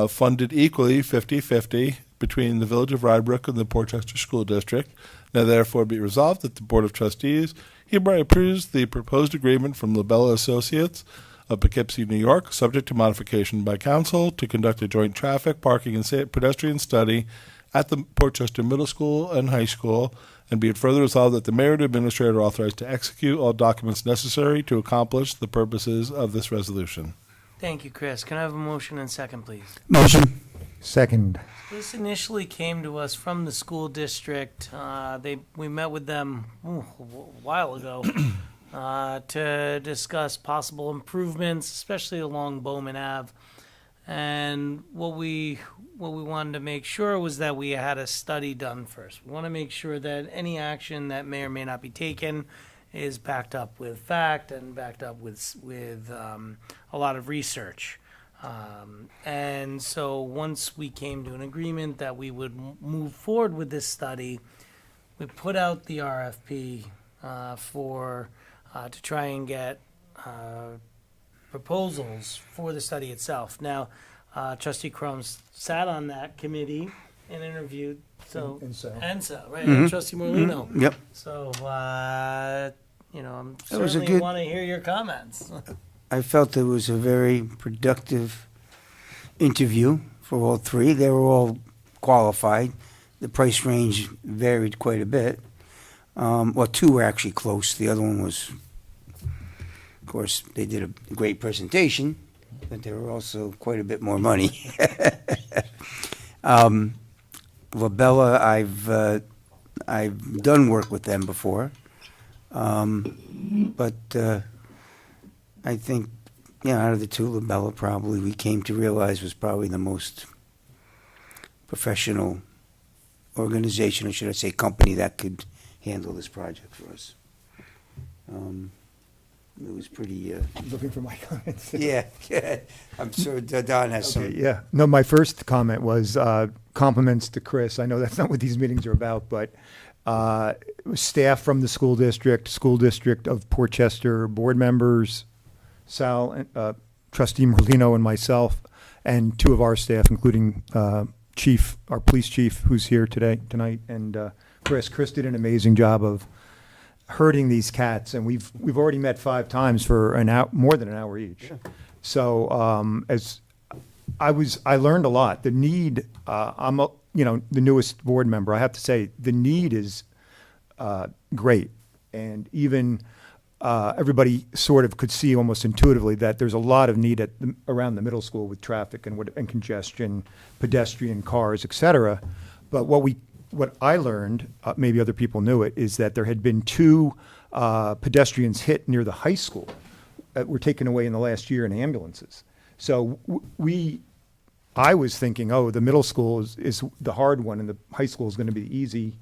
funded equally 50-50 between the Village of Rybrook and the Portchester School District. Now therefore be resolved that the Board of Trustees hereby approves the proposed agreement from Labella Associates of Poughkeepsie, New York, subject to modification by council, to conduct a joint traffic, parking, and pedestrian study at the Portchester Middle School and High School, and be it further resolved that the mayor and administrator are authorized to execute all documents necessary to accomplish the purposes of this resolution. Thank you, Chris. Can I have a motion and second, please? Motion. Second. This initially came to us from the school district. We met with them a while ago to discuss possible improvements, especially along Bowman Ave. And what we wanted to make sure was that we had a study done first. We want to make sure that any action that may or may not be taken is backed up with fact and backed up with a lot of research. And so once we came to an agreement that we would move forward with this study, we put out the RFP to try and get proposals for the study itself. Now, Trustee Crumbs sat on that committee and interviewed. So And so. and so right, Mhm. and Trustee Morlino. Yep. So I'm That was a certainly good- want to hear your comments. I felt it was a very productive interview for all three. They were all qualified. The price range varied quite a bit. Well, two were actually close. The other one was, of course, they did a great presentation, but they were also quite a bit more money. Labella, I've done work with them before, but I think, out of the two, Labella probably we came to realize was probably the most professional organization, or should I say company, that could handle this project for us. It was pretty, Looking for my comments. yeah, I'm sure Don has Okay, some. yeah. No, my first comment was compliments to Chris. I know that's not what these meetings are about, but staff from the school district of Portchester, board members, Sal, Trustee Merlino, and myself, and two of our staff, including our police chief, who's here tonight, and Chris. Chris did an amazing job of herding these cats, and we've already met 5 times for an hour, more than an hour each. So as I learned a lot. The need, I'm the newest board member. I have to say the need is great, and even everybody sort of could see almost intuitively that there's a lot of need around the middle school with traffic and congestion, pedestrian cars, et cetera. But what I learned, maybe other people knew it, is that there had been 2 pedestrians hit near the high school that were taken away in the last year in ambulances. So I was thinking, the middle school is the hard one, and the high school is going to be easy.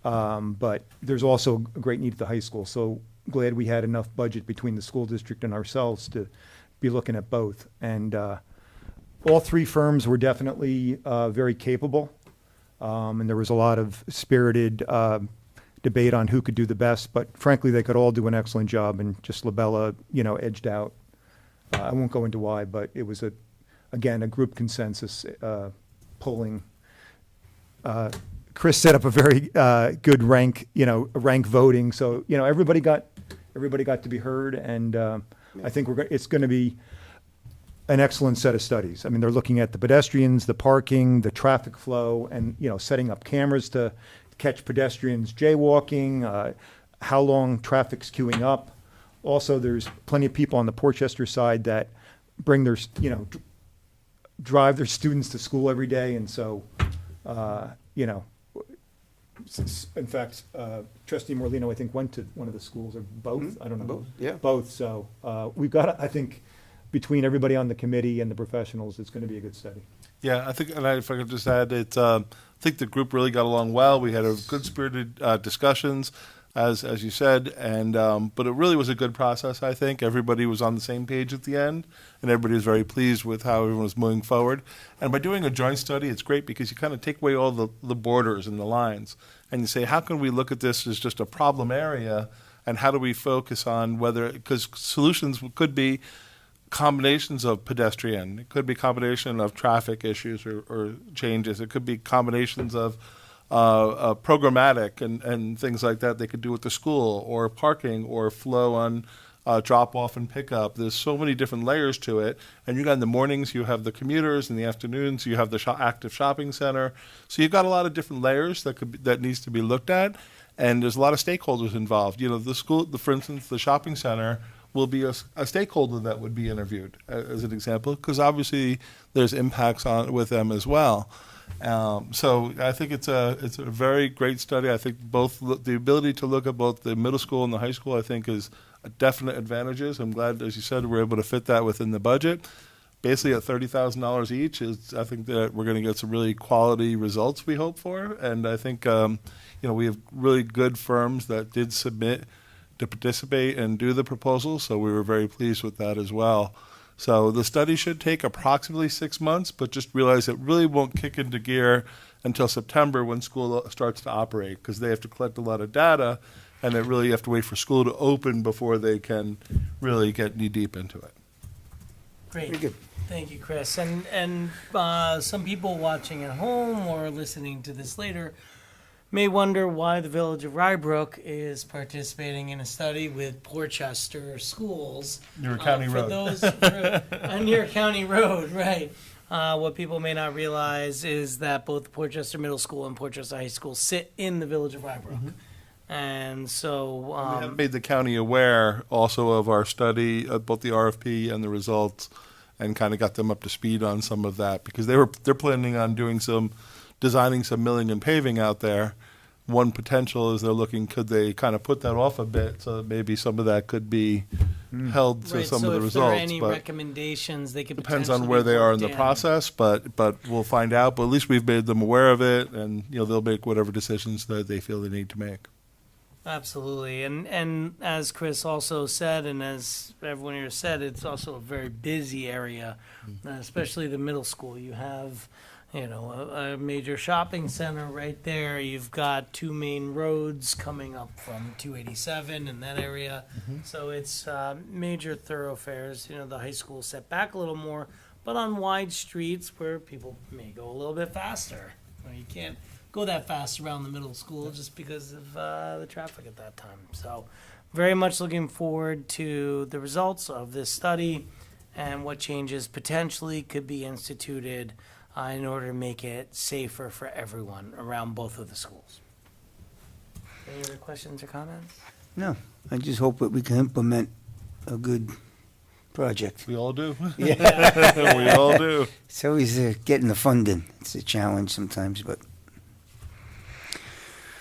But there's also a great need at the high school. So glad we had enough budget between the school district and ourselves to be looking at both. And all 3 firms were definitely very capable. And there was a lot of spirited debate on who could do the best. But frankly, they could all do an excellent job, and just Labella, edged out. I won't go into why, but it was again, a group consensus polling. Chris set up a very good rank voting. So, everybody got to be heard, and I think it's going to be an excellent set of studies. I mean, they're looking at the pedestrians, the parking, the traffic flow, and, setting up cameras to catch pedestrians jaywalking, how long traffic's queuing up. Also, there's plenty of people on the Portchester side that bring their, drive their students to school every day. And so, in fact, Trustee Morlino, I think, went to one of the schools, or both. I don't know. Both, yeah. Both. So we've got, I think, between everybody on the committee and the professionals, it's going to be a good study. Yeah, I think, and if I could just add, I think the group really got along well. We had a good spirited discussions, as you said, and but it really was a good process. I think everybody was on the same page at the end, and everybody was very pleased with how everyone was moving forward. And by doing a joint study, it's great because you kind of take away all the borders and the lines, and you say, how can we look at this as just a problem area, and how do we focus on because solutions could be combinations of pedestrian, it could be combination of traffic issues or changes, it could be combinations of programmatic and things like that they could do with the school, or parking, or flow on drop off and pick up. There's so many different layers to it, and you got in the mornings you have the commuters, in the afternoons you have the active shopping center, so you've got a lot of different layers that needs to be looked at, and there's a lot of stakeholders involved. The school, for instance, the shopping center will be a stakeholder that would be interviewed, as an example, because obviously there's impacts with them as well. So I think it's a very great study. I think the ability to look at both the middle school and the high school, I think, is a definite advantages. I'm glad, as you said, we're able to fit that within the budget. Basically at $30,000 each I think that we're going to get some really quality results we hope for. And I think, we have really good firms that did submit to participate and do the proposal, so we were very pleased with that as well. So the study should take approximately 6 months, but just realize it really won't kick into gear until September, when school starts to operate, because they have to collect a lot of data, and you have to wait for school to open before they can really get knee-deep into it. Great. Very good. Thank you, Chris. And some people watching at home or listening to this later may wonder why the village of Rybrook is participating in a study with Portchester schools. Near County For Road. those, near County Road, right. What people may not realize is that both Portchester Middle School and Portchester High School sit in the village of Rybrook. And so, We have made the county aware also of our study, both the RFP and the results, and kind of got them up to speed on some of that, because they're planning on designing some milling and paving out there. One potential is they're looking, could they kind of put that off a bit so that maybe some of that could be held to right, some so of the if there are results. any But recommendations, they could depends potentially on where be they are in worked the process, but we'll find out. But at least we've made them aware of it, and they'll make whatever decisions that they feel they need to make. Absolutely, and as Chris also said, and as everyone here said, it's also a very busy area, especially the middle school. You have, a major shopping center right there. You've got two main roads coming up from 287 in that area, so it's major thoroughfares. The high school set back a little more, but on wide streets where people may go a little bit faster. You can't go that fast around the middle school just because of the traffic at that time. So very much looking forward to the results of this study and what changes potentially could be instituted in order to make it safer for everyone around both of the schools. Any other questions or comments? No, I just hope that we can implement a good project. We all do. Yeah. We all do. It's always getting the funding. It's a challenge sometimes, but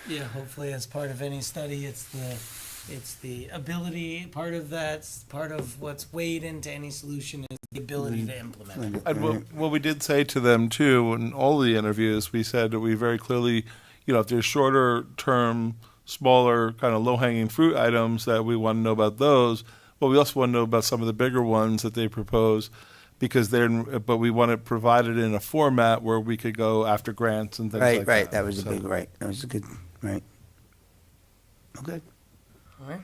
Yeah, hopefully as part of any study, it's the ability, part of what's weighed into any solution is the ability to implement it. And what we did say to them too, in all the interviews, we said that we very clearly, if there's shorter term, smaller kind of low hanging fruit items that we want to know about those, but we also want to know about some of the bigger ones that they propose, because but we want it provided in a format where we could go after grants and things like that. right. That was a So- big right. That was a good right. Okay. All right.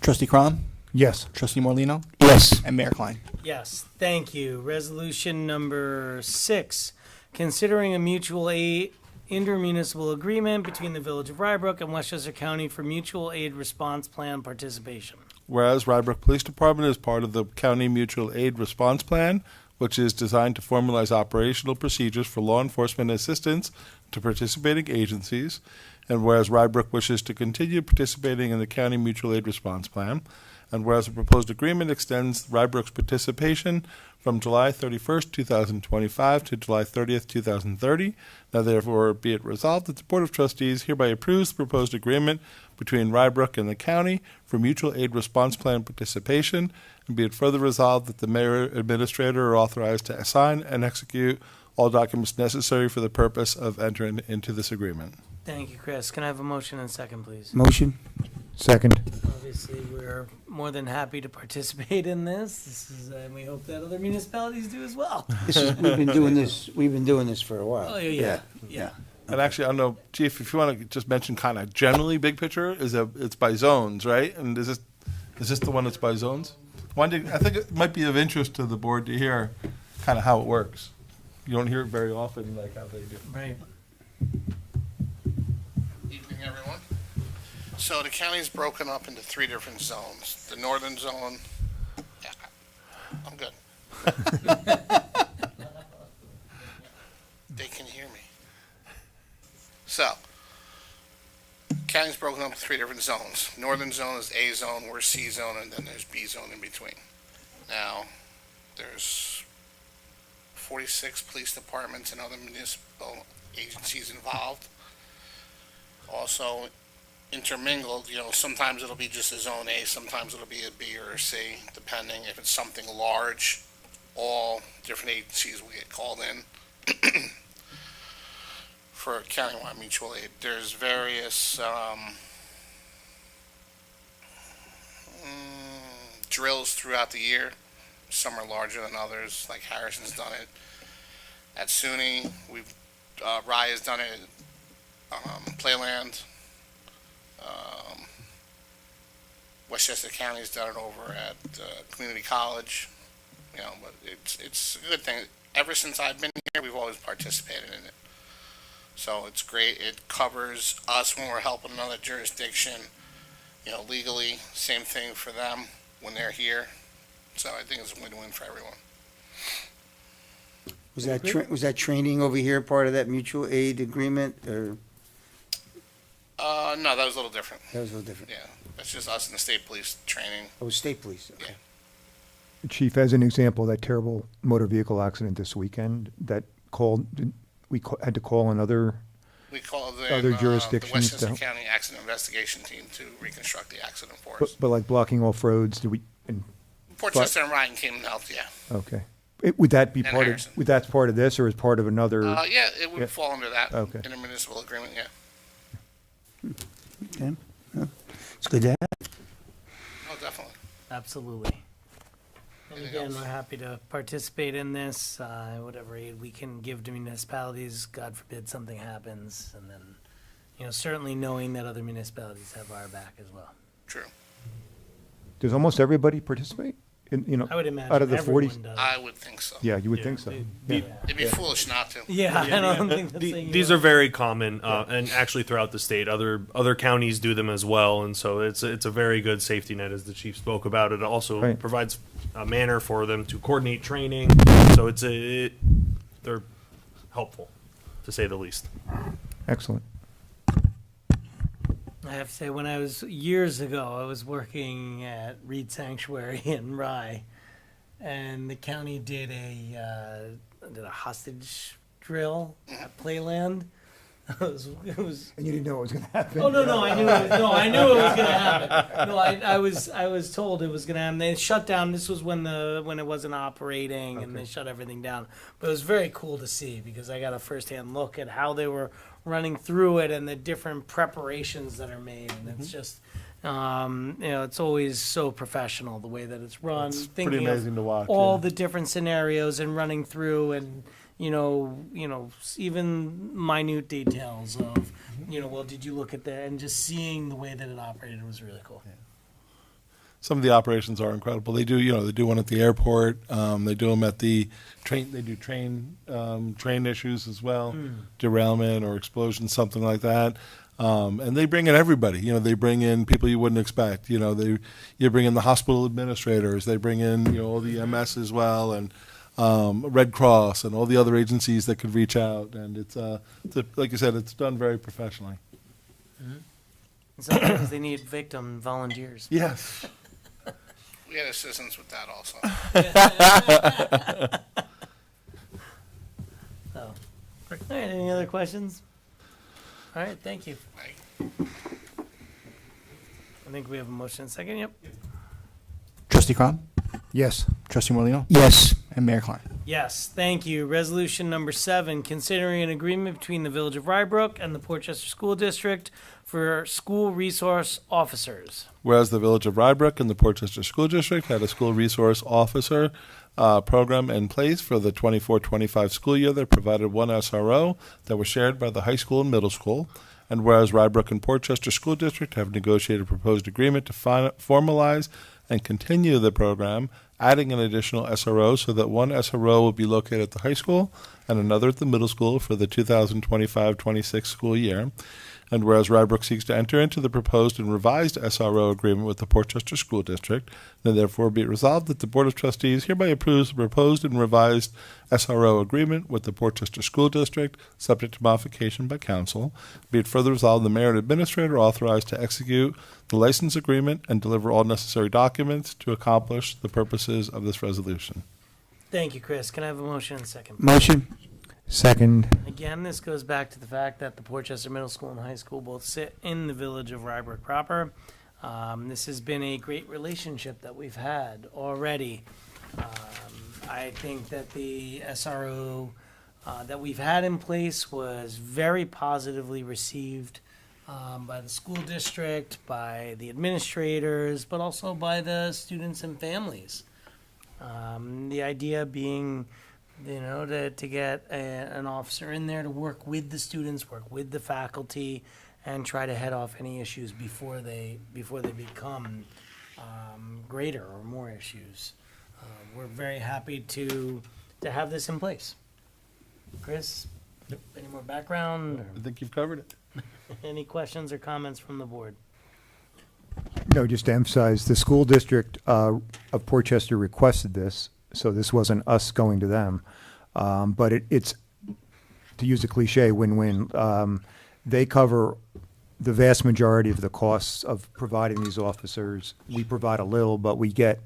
Trustee Crom, Yes. Trustee Morlino, Yes. and Mayor Klein. Yes, thank you. Resolution number 6, considering a mutual aid intermunicipal agreement between the Village of Rybrook and Westchester County for mutual aid response plan participation. Whereas Rybrook Police Department is part of the County Mutual Aid Response Plan, which is designed to formalize operational procedures for law enforcement assistance to participating agencies, and whereas Rybrook wishes to continue participating in the County Mutual Aid Response Plan, and whereas the proposed agreement extends Rybrook's participation from July 31st, 2025 to July 30th, 2030, now therefore be it resolved that the Board of Trustees hereby approves the proposed agreement between Rybrook and the county for mutual aid response plan participation, and be it further resolved that the mayor administrator are authorized to assign and execute all documents necessary for the purpose of entering into this agreement. Thank you, Chris. Can I have a motion and second, please? Motion. Second. Obviously, we're more than happy to participate in this. And we hope that other municipalities do as well. We've been doing this. We've been doing this for a while. Oh, yeah. And actually, I don't know, Chief, if you want to just mention kind of generally big picture, it's by zones, right? And is this the one that's by zones? I think it might be of interest to the board to hear kind of how it works. You don't hear it very often, like how they do. Right. Evening, everyone. So the county is broken up into 3 different zones. The northern zone, yeah, I'm good. They can hear me. So, county's broken up into 3 different zones. Northern zone is A zone, we're C zone, and then there's B zone in between. Now, there's 46 police departments and other municipal agencies involved. Also intermingled, sometimes it'll be just a zone A, sometimes it'll be a B or a C, depending if it's something large. All different agencies will get called in for countywide mutual aid. There's various drills throughout the year. Some are larger than others, like Harrison's done it. At SUNY, Rye has done it at Playland. Westchester County's done it over at Community College. But it's a good thing. Ever since I've been here, we've always participated in it. So it's great. It covers us when we're helping another jurisdiction, legally. Same thing for them when they're here. So I think it's a win-win for everyone. Was that training over here part of that mutual aid agreement, or No, that was a little different. that was a little different? Yeah, that's just us and the state police training. Oh, it was state police, okay. Chief, as an example, that terrible motor vehicle accident this weekend, had to call another, We call Other the jurisdictions Westchester to- County Accident Investigation Team to reconstruct the accident for us. but like blocking off roads, Portchester and Ryan came and helped, yeah. okay. Would that be And part of, Harrison. would that part of this, or is part of another? Yeah, it would Yeah. fall under that Okay. intermunicipal agreement, yeah. Okay. Well, it's good to have. Oh, definitely. Absolutely. And Anything again, else? we're happy to participate in this, whatever aid we can give to municipalities, God forbid something happens, and then, certainly knowing that other municipalities have our back as well. True. Does almost everybody participate? I would imagine Out of the 40 everyone does. I would think so. Yeah, you would Yeah, think so. the- Yeah. It'd be foolish not to. Yeah, I don't think that's These are very common, and actually throughout the state, other counties do them as well, and so it's a very good safety net, as the chief spoke about. It also Right. provides a manner for them to coordinate training, so they're helpful, to say the least. Excellent. I have to say, when I was years ago, I was working at Reed Sanctuary in Rye, and the county did a hostage drill at Playland. It was. And you didn't know what was going to happen? Oh no! I knew it was gonna happen. No, I was told it was gonna happen. They shut down. This was when it wasn't operating, and they shut everything down. But it was very cool to see because I got a firsthand look at how they were running through it and the different preparations that are made. And it's just, it's always so professional the way that it's run. It's thinking pretty of amazing to watch. all yeah. the different scenarios and running through and even minute details of well, did you look at that, and just seeing the way that it operated was really cool. Some of the operations are incredible. They do one at the airport. They do them at the train. They do train issues as well, derailment or explosion, something like that. And they bring in everybody. They bring in people you wouldn't expect. You bring in the hospital administrators. They bring in all the MS as well, and Red Cross and all the other agencies that could reach out. And it's like you said, it's done very professionally. And sometimes they need victim volunteers. Yes. We had assistance with that also. So, all right, any other questions? All right, thank you. Like, I think we have a motion and second. Yep. Trustee Crom, Yes. Trustee Morlino, Yes. and Mayor Klein. Yes, thank you. Resolution number 7, considering an agreement between the Village of Rybrook and the Portchester School District for school resource officers. Whereas the Village of Rybrook and the Portchester School District had a school resource officer program in place for the 24-25 school year that provided one SRO that was shared by the high school and middle school. And whereas Rybrook and Portchester School District have negotiated a proposed agreement to formalize and continue the program, adding an additional SRO so that one SRO will be located at the high school and another at the middle school for the 2025-26 school year. And whereas Rybrook seeks to enter into the proposed and revised SRO agreement with the Portchester School District, now therefore be it resolved that the Board of Trustees hereby approves the proposed and revised SRO agreement with the Portchester School District, subject to modification by council. Be it further resolved, the mayor and administrator are authorized to execute the license agreement and deliver all necessary documents to accomplish the purposes of this resolution. Thank you, Chris. Can I have a motion and second? Motion? Second. Again, this goes back to the fact that the Portchester Middle School and High School both sit in the Village of Rybrook proper. This has been a great relationship that we've had already. I think that the SRO that we've had in place was very positively received by the school district, by the administrators, but also by the students and families. The idea being, to get an officer in there to work with the students, work with the faculty, and try to head off any issues before they become greater or more issues. We're very happy to have this in place. Chris? Any more background? Or I think you've covered it. any questions or comments from the board? No, just to emphasize, the school district of Portchester requested this, so this wasn't us going to them. But it's, to use a cliche, win-win. They cover the vast majority of the costs of providing these officers. We provide a little, but we get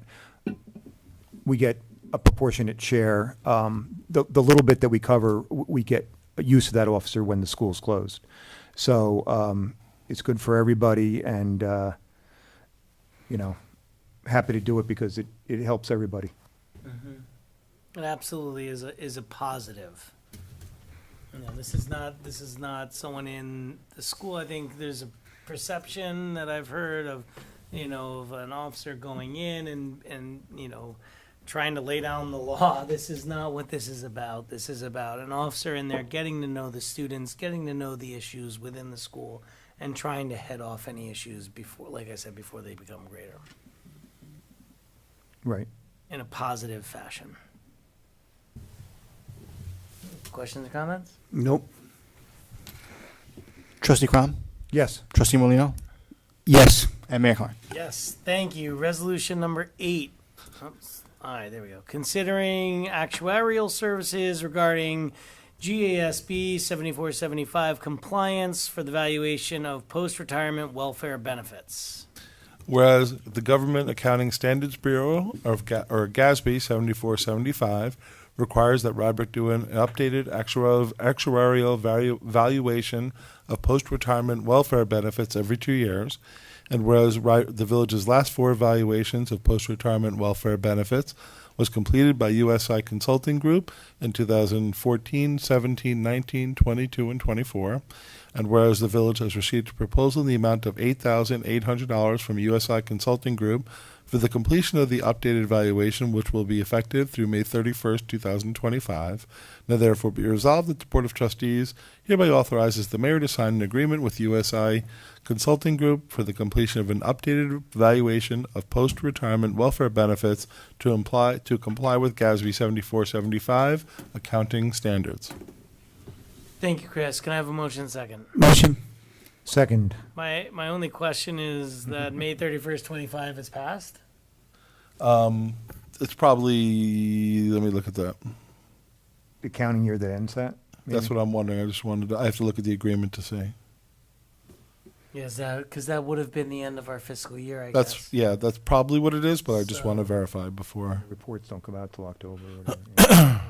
a proportionate share. The little bit that we cover, we get use of that officer when the school's closed. So it's good for everybody, and happy to do it because it helps everybody. It absolutely is a positive. This is not someone in the school. I think there's a perception that I've heard of an officer going in and trying to lay down the law. This is not what this is about. This is about an officer in there getting to know the students, getting to know the issues within the school, and trying to head off any issues before, like I said, before they become greater, Right. in a positive fashion. Questions or comments? Nope. Trustee Crom, Yes. Trustee Morlino, Yes. and Mayor Klein. Yes, thank you. Resolution number 8. Oops. All right, there we go. Considering actuarial services regarding GASB 7475 compliance for the valuation of post-retirement welfare benefits. Whereas the Government Accounting Standards Bureau, or GASB 7475, requires that Rybrook do an updated actuarial valuation of post-retirement welfare benefits every 2 years, and whereas the village's last 4 evaluations of post-retirement welfare benefits was completed by USI Consulting Group in 2014, 17, 19, 22, and 24, and whereas the village has received a proposal in the amount of $8,800 from USI Consulting Group for the completion of the updated valuation, which will be effective through May 31st, 2025. Now therefore be resolved that the Board of Trustees hereby authorizes the mayor to sign an agreement with USI Consulting Group for the completion of an updated valuation of post-retirement welfare benefits to comply with GASB 7475 accounting standards. Thank you, Chris. Can I have a motion second? Motion. Second. My only question is that May 31st, 25 has passed? It's probably, let me look at that. The counting year that ends that? That's what I'm wondering. I have to look at the agreement to see. Yes, because that would have been the end of our fiscal year, I That's guess. yeah, that's probably what it is, but I just So- want to verify before. Reports don't come out till October. Or whatever, yeah.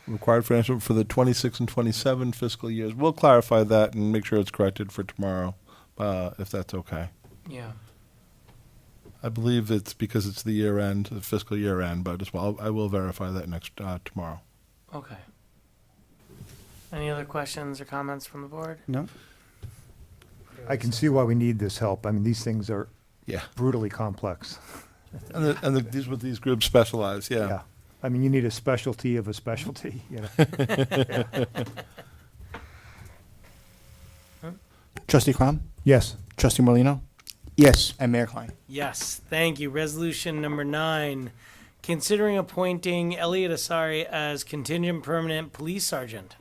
Required financial for the 26 and 27 fiscal years. We'll clarify that and make sure it's corrected for tomorrow, if that's okay. Yeah. I believe it's because it's the year end, the fiscal year end, but I will verify that next tomorrow. Okay. Any other questions or comments from the board? No. I can see why we need this help. I mean, these things are Yeah, brutally complex. and these what these groups specialize. Yeah. I mean, you need a specialty of a specialty, you know. Trustee Crom, Yes. Trustee Morlino, Yes. and Mayor Klein. Yes, thank you. Resolution number 9, considering appointing Elliot Asari as contingent permanent police sergeant.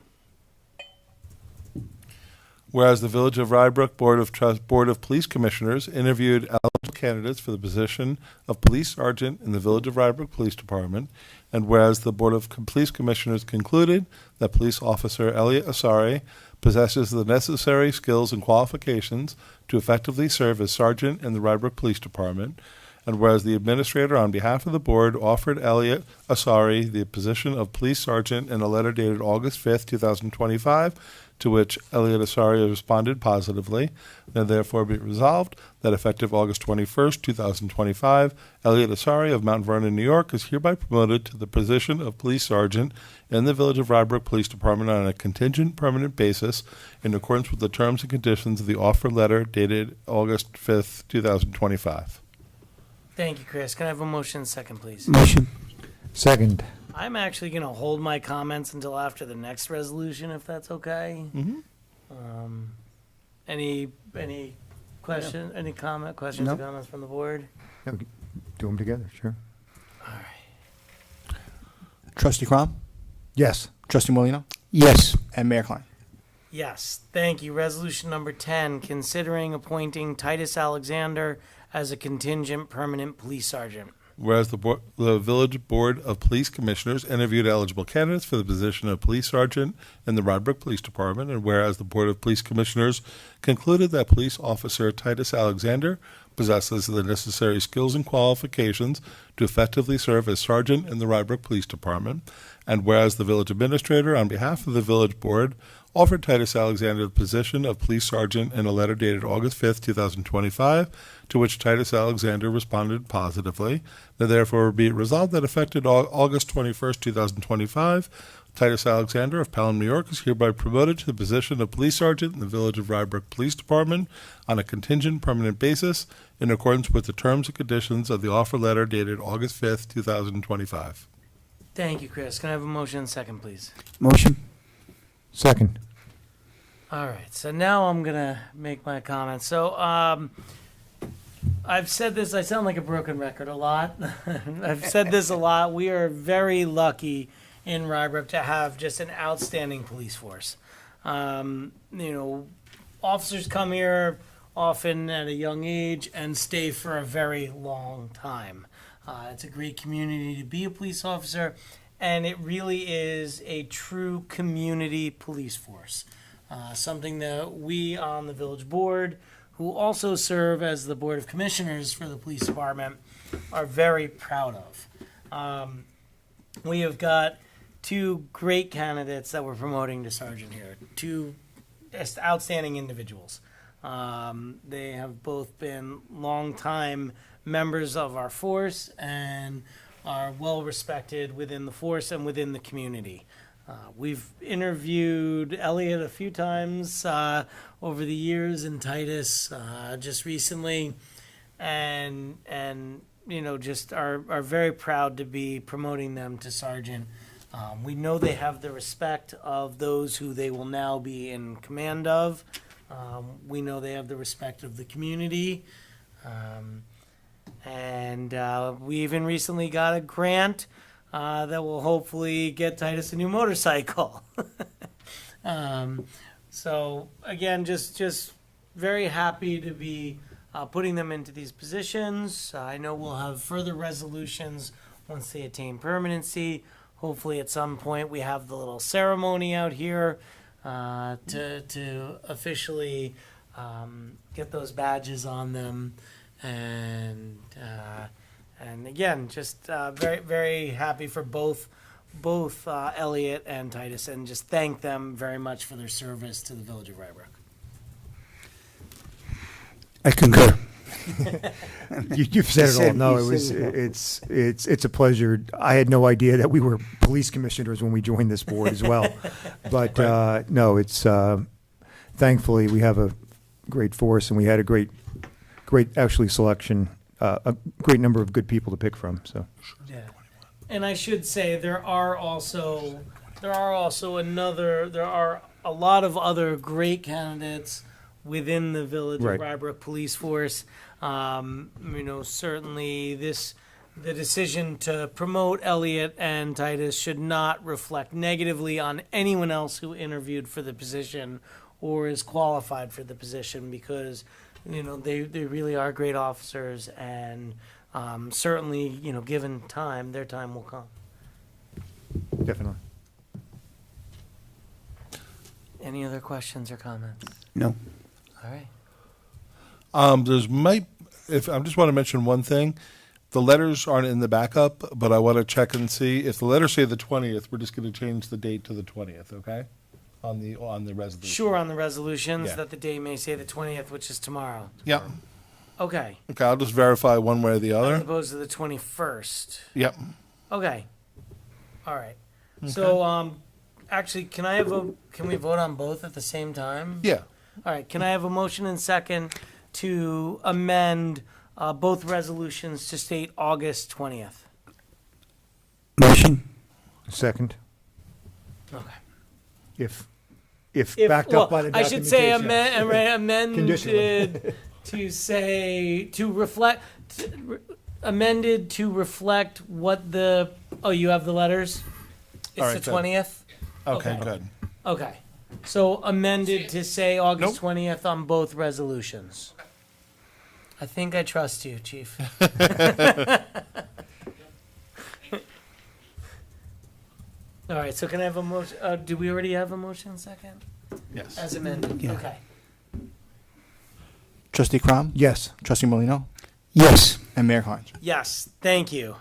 Whereas the Village of Rybrook Board of Police Commissioners interviewed eligible candidates for the position of police sergeant in the Village of Rybrook Police Department, and whereas the Board of Police Commissioners concluded that police officer Elliot Asari possesses the necessary skills and qualifications to effectively serve as sergeant in the Rybrook Police Department, and whereas the administrator on behalf of the board offered Elliot Asari the position of police sergeant in a letter dated August 5th, 2025, to which Elliot Asari responded positively. Now therefore be resolved that effective August 21st, 2025, Elliot Asari of Mount Vernon, New York is hereby promoted to the position of police sergeant in the Village of Rybrook Police Department on a contingent permanent basis in accordance with the terms and conditions of the offer letter dated August 5th, 2025. Thank you, Chris. Can I have a motion second, please? Motion. Second. I'm actually going to hold my comments until after the next resolution, if that's okay. Mhm. Any question, any questions or No. comments from the board? No, do them together, sure. All right. Trustee Crom, Yes. Trustee Morlino, Yes. and Mayor Klein. Yes, thank you. Resolution number 10, considering appointing Titus Alexander as a contingent permanent police sergeant. Whereas the Village Board of Police Commissioners interviewed eligible candidates for the position of police sergeant in the Rybrook Police Department, and whereas the Board of Police Commissioners concluded that police officer Titus Alexander possesses the necessary skills and qualifications to effectively serve as sergeant in the Rybrook Police Department, and whereas the village administrator, on behalf of the village board, offered Titus Alexander the position of police sergeant in a letter dated August 5th, 2025, to which Titus Alexander responded positively. Now therefore be it resolved that effective August 21st, 2025, Titus Alexander of Pelham, New York is hereby promoted to the position of police sergeant in the Village of Rybrook Police Department on a contingent permanent basis in accordance with the terms and conditions of the offer letter dated August 5th, 2025. Thank you, Chris. Can I have a motion and second, please? Motion? Second. All right, so now I'm gonna make my comments. So, I've said this, I sound like a broken record a lot. I've said this a lot. We are very lucky in Rybrook to have just an outstanding police force. Officers come here often at a young age and stay for a very long time. It's a great community to be a police officer, and it really is a true community police force. Something that we on the village board, who also serve as the board of commissioners for the police department, are very proud of. We have got two great candidates that we're promoting to sergeant here, two just outstanding individuals. They have both been longtime members of our force and are well respected within the force and within the community. We've interviewed Elliot a few times over the years, and Titus just recently, and just are very proud to be promoting them to sergeant. We know they have the respect of those who they will now be in command of. We know they have the respect of the community. And we even recently got a grant that will hopefully get Titus a new motorcycle. So again, just very happy to be putting them into these positions. I know we'll have further resolutions once they attain permanency. Hopefully at some point we have the little ceremony out here to officially get those badges on them. And again, just very, very happy for both Elliot and Titus, and just thank them very much for their service to the Village of Rybrook. I concur. You've said it all. No, You said it's a pleasure. I had no idea that we were police commissioners when we joined this board as well. But no, it's thankfully we have a great force, and we had a great actually selection, a great number of good people to pick from. So Yeah, and I should say there are a lot of other great candidates within the Village Right. of Rybrook Police Force. Certainly the decision to promote Elliot and Titus should not reflect negatively on anyone else who interviewed for the position or is qualified for the position, because they really are great officers, and certainly, given time, their time will come. definitely. Any other questions or comments? No. All right. I just want to mention one thing. The letters aren't in the backup, but I want to check and see if the letters say the 20th. We're just going to change the date to the 20th, okay? On the resolution. Sure, on the resolutions Yeah. that the date may say the 20th, which is tomorrow. Yep. Okay. Okay, I'll just verify one way or the As other. opposed to the 21st. Yep. Okay. All right. So, actually, can we vote on both at the same time? Yeah. All right. Can I have a motion and second to amend both resolutions to state August 20th? Motion? Second, Okay. if backed up by the I should say documentation. amended Conditionally. to say, to reflect, amended to reflect what the, oh, you have the letters? All It's right, the good. 20th? Okay, Okay. good. Okay. So amended to say August Nope. 20th on both resolutions. I think I trust you, Chief. All right, so can I have a motion? Do we already have a motion second? Yes. As amended? Yeah. Okay. Trustee Crom? Yes. Trustee Morlino, Yes. and Mayor Hines. Yes, thank you.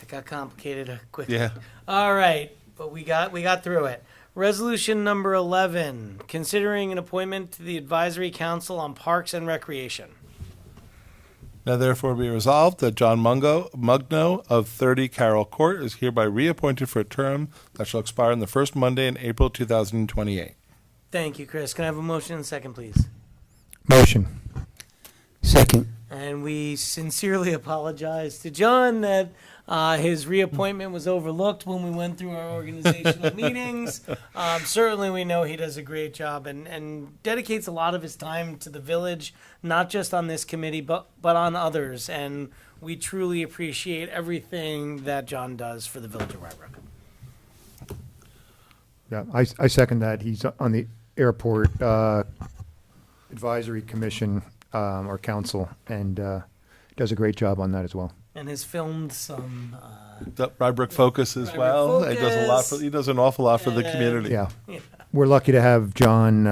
It got complicated quickly. Yeah. All right, but we got through it. Resolution number 11, considering an appointment to the Advisory Council on Parks and Recreation. Now therefore be resolved that John Mugno of 30 Carroll Court is hereby reappointed for a term that shall expire on the first Monday in April 2028. Thank you, Chris. Can I have a motion and second, please? Motion. Second. And we sincerely apologize to John that his reappointment was overlooked when we went through our organizational meetings. Certainly, we know he does a great job and dedicates a lot of his time to the village, not just on this committee, but on others. And we truly appreciate everything that John does for the village of Rybrook. Yeah, I second that. He's on the airport advisory commission or council, and does a great job on that as well. And has filmed some. The Rybrook Focus as Rybrook well. He does a lot Focus. he does an awful lot for the And- community. Yeah. Yeah. We're lucky to have John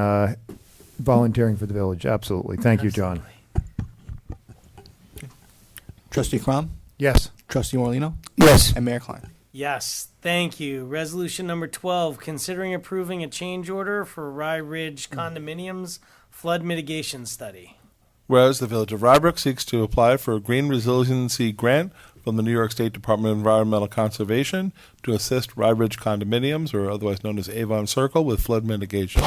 volunteering for the village. Absolutely. Thank you, John. Trustee Crom? Yes. Trustee Morlino, Yes. and Mayor Klein. Yes, thank you. Resolution number 12, considering approving a change order for Rye Ridge condominiums flood mitigation study. Whereas the Village of Rybrook seeks to apply for a green resiliency grant from the New York State Department of Environmental Conservation to assist Rye Ridge condominiums, or otherwise known as Avon Circle, with flood mitigation.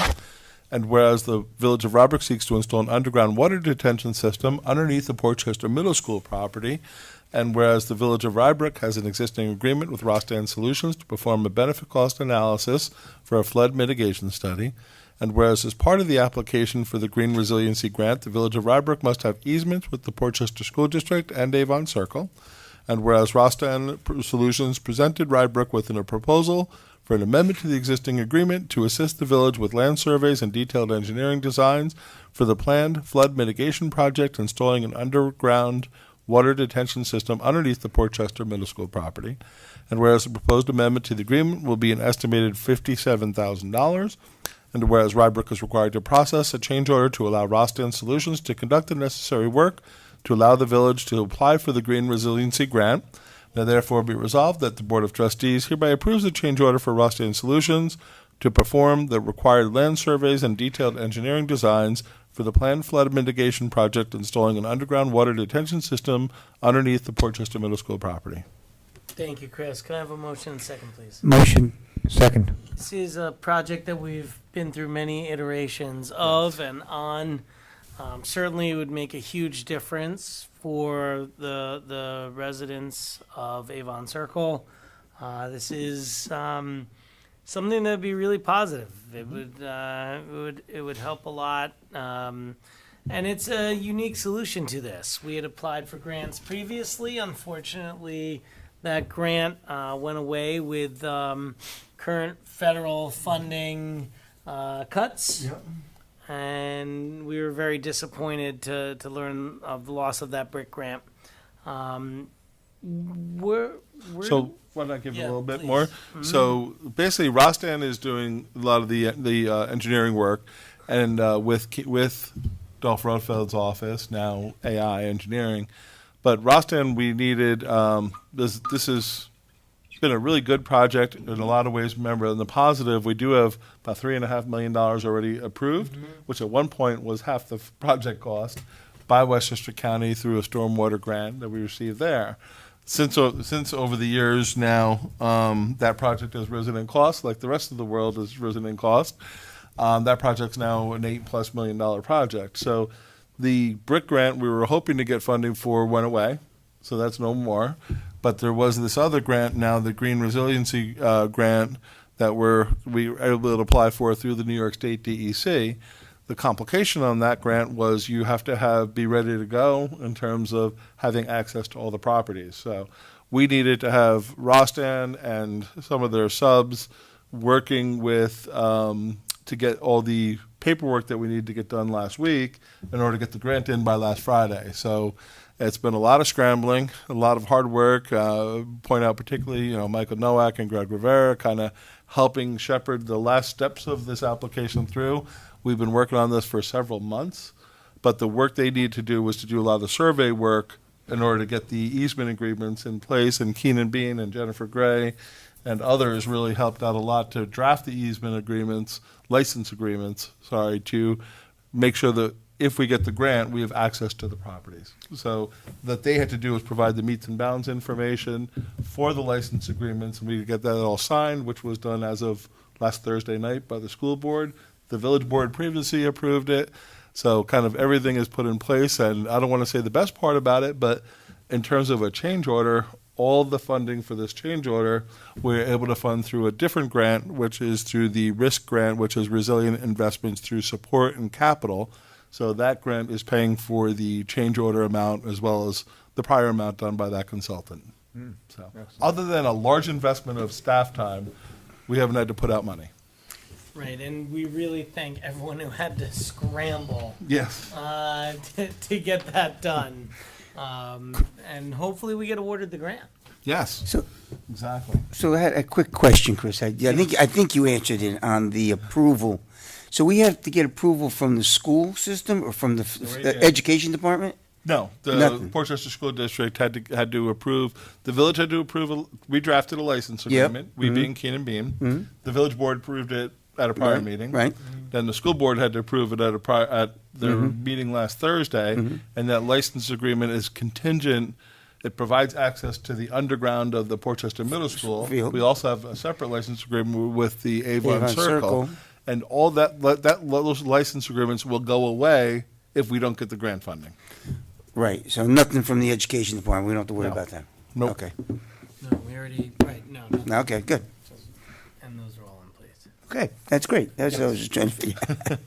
And whereas the Village of Rybrook seeks to install an underground water detention system underneath the Portchester Middle School property, and whereas the Village of Rybrook has an existing agreement with Rostan Solutions to perform a benefit cost analysis for a flood mitigation study, and whereas as part of the application for the Green Resiliency Grant, the Village of Rybrook must have easements with the Portchester School District and Avon Circle, and whereas Rostan Solutions presented Rybrook with a proposal for an amendment to the existing agreement to assist the village with land surveys and detailed engineering designs for the planned flood mitigation project installing an underground water detention system underneath the Portchester Middle School property. And whereas the proposed amendment to the agreement will be an estimated $57,000, and whereas Rybrook is required to process a change order to allow Rostan Solutions to conduct the necessary work to allow the village to apply for the Green Resiliency Grant, now therefore be resolved that the Board of Trustees hereby approves the change order for Rostan Solutions to perform the required land surveys and detailed engineering designs for the planned flood mitigation project installing an underground water detention system underneath the Portchester Middle School property. Thank you, Chris. Can I have a motion and second, please? Motion. Second. This is a project that we've been through many iterations of and on. Certainly, it would make a huge difference for the residents of Avon Circle. This is something that would be really positive. It would help a lot, and it's a unique solution to this. We had applied for grants previously. Unfortunately, that grant went away with current federal funding cuts. And we were very disappointed to learn of the loss of that brick grant. We're So why not give Yeah, a little bit please. more? So basically, Rostan is doing a lot of the engineering work, and with Dolph Rothfeld's office now AI engineering. But Rostan, we needed this. This has been a really good project in a lot of ways. Remember, in the positive, we do have about $3.5 million already approved, which at one point was half the project cost by Westchester County through a stormwater grant that we received there. Since over the years now, that project has risen in cost, like the rest of the world has risen in cost. That project's now an $8+ million project. So the brick grant we were hoping to get funding for went away, so that's no more. But there was this other grant now, the Green Resiliency Grant, that we were able to apply for through the New York State DEC. The complication on that grant was you have to be ready to go in terms of having access to all the properties. So we needed to have Rostan and some of their subs working with to get all the paperwork that we needed to get done last week in order to get the grant in by last Friday. So it's been a lot of scrambling, a lot of hard work. Point out particularly, Michael Nowak and Greg Rivera kind of helping shepherd the last steps of this application through. We've been working on this for several months, but the work they need to do was to do a lot of the survey work in order to get the easement agreements in place, and Keenan Bean and Jennifer Gray and others really helped out a lot to draft the easement agreements, license agreements, to make sure that if we get the grant, we have access to the properties. So that they had to do was provide the meets and bounds information for the license agreements, and we could get that all signed, which was done as of last Thursday night by the school board. The village board previously approved it. So kind of everything is put in place, and I don't want to say the best part about it, but in terms of a change order, all the funding for this change order, we're able to fund through a different grant, which is through the RISK grant, which is Resilient Investments through Support and Capital. So that grant is paying for the change order amount as well as the prior amount done by that consultant. So other than a large investment of staff time, we haven't had to put out money. Right, and we really thank everyone who had to scramble Yes. to get that done. And hopefully we get awarded the grant. Yes. So, Exactly. so I had a quick question, Chris. I think you answered it on the approval. So we have to get approval from the school system or from the education department? No, the Nothing. Portchester School District had to approve. The village had to approve. We drafted a license agreement. We being Keenan Beam. The village board approved it at a prior Right, meeting. right. Then the school board had to approve it at their meeting last Thursday, and that license agreement is contingent. It provides access to the underground of the Portchester Middle School. Field. We also have a separate license agreement with the Avon, Avon Circle. Circle. And all those license agreements will go away if we don't get the grant funding. Right, so nothing from the education department. We don't have to worry No. about that. Nope. Okay, No, we already, right, no. okay, good. And those are all in place. Okay, that's great. That's what I was just trying to figure.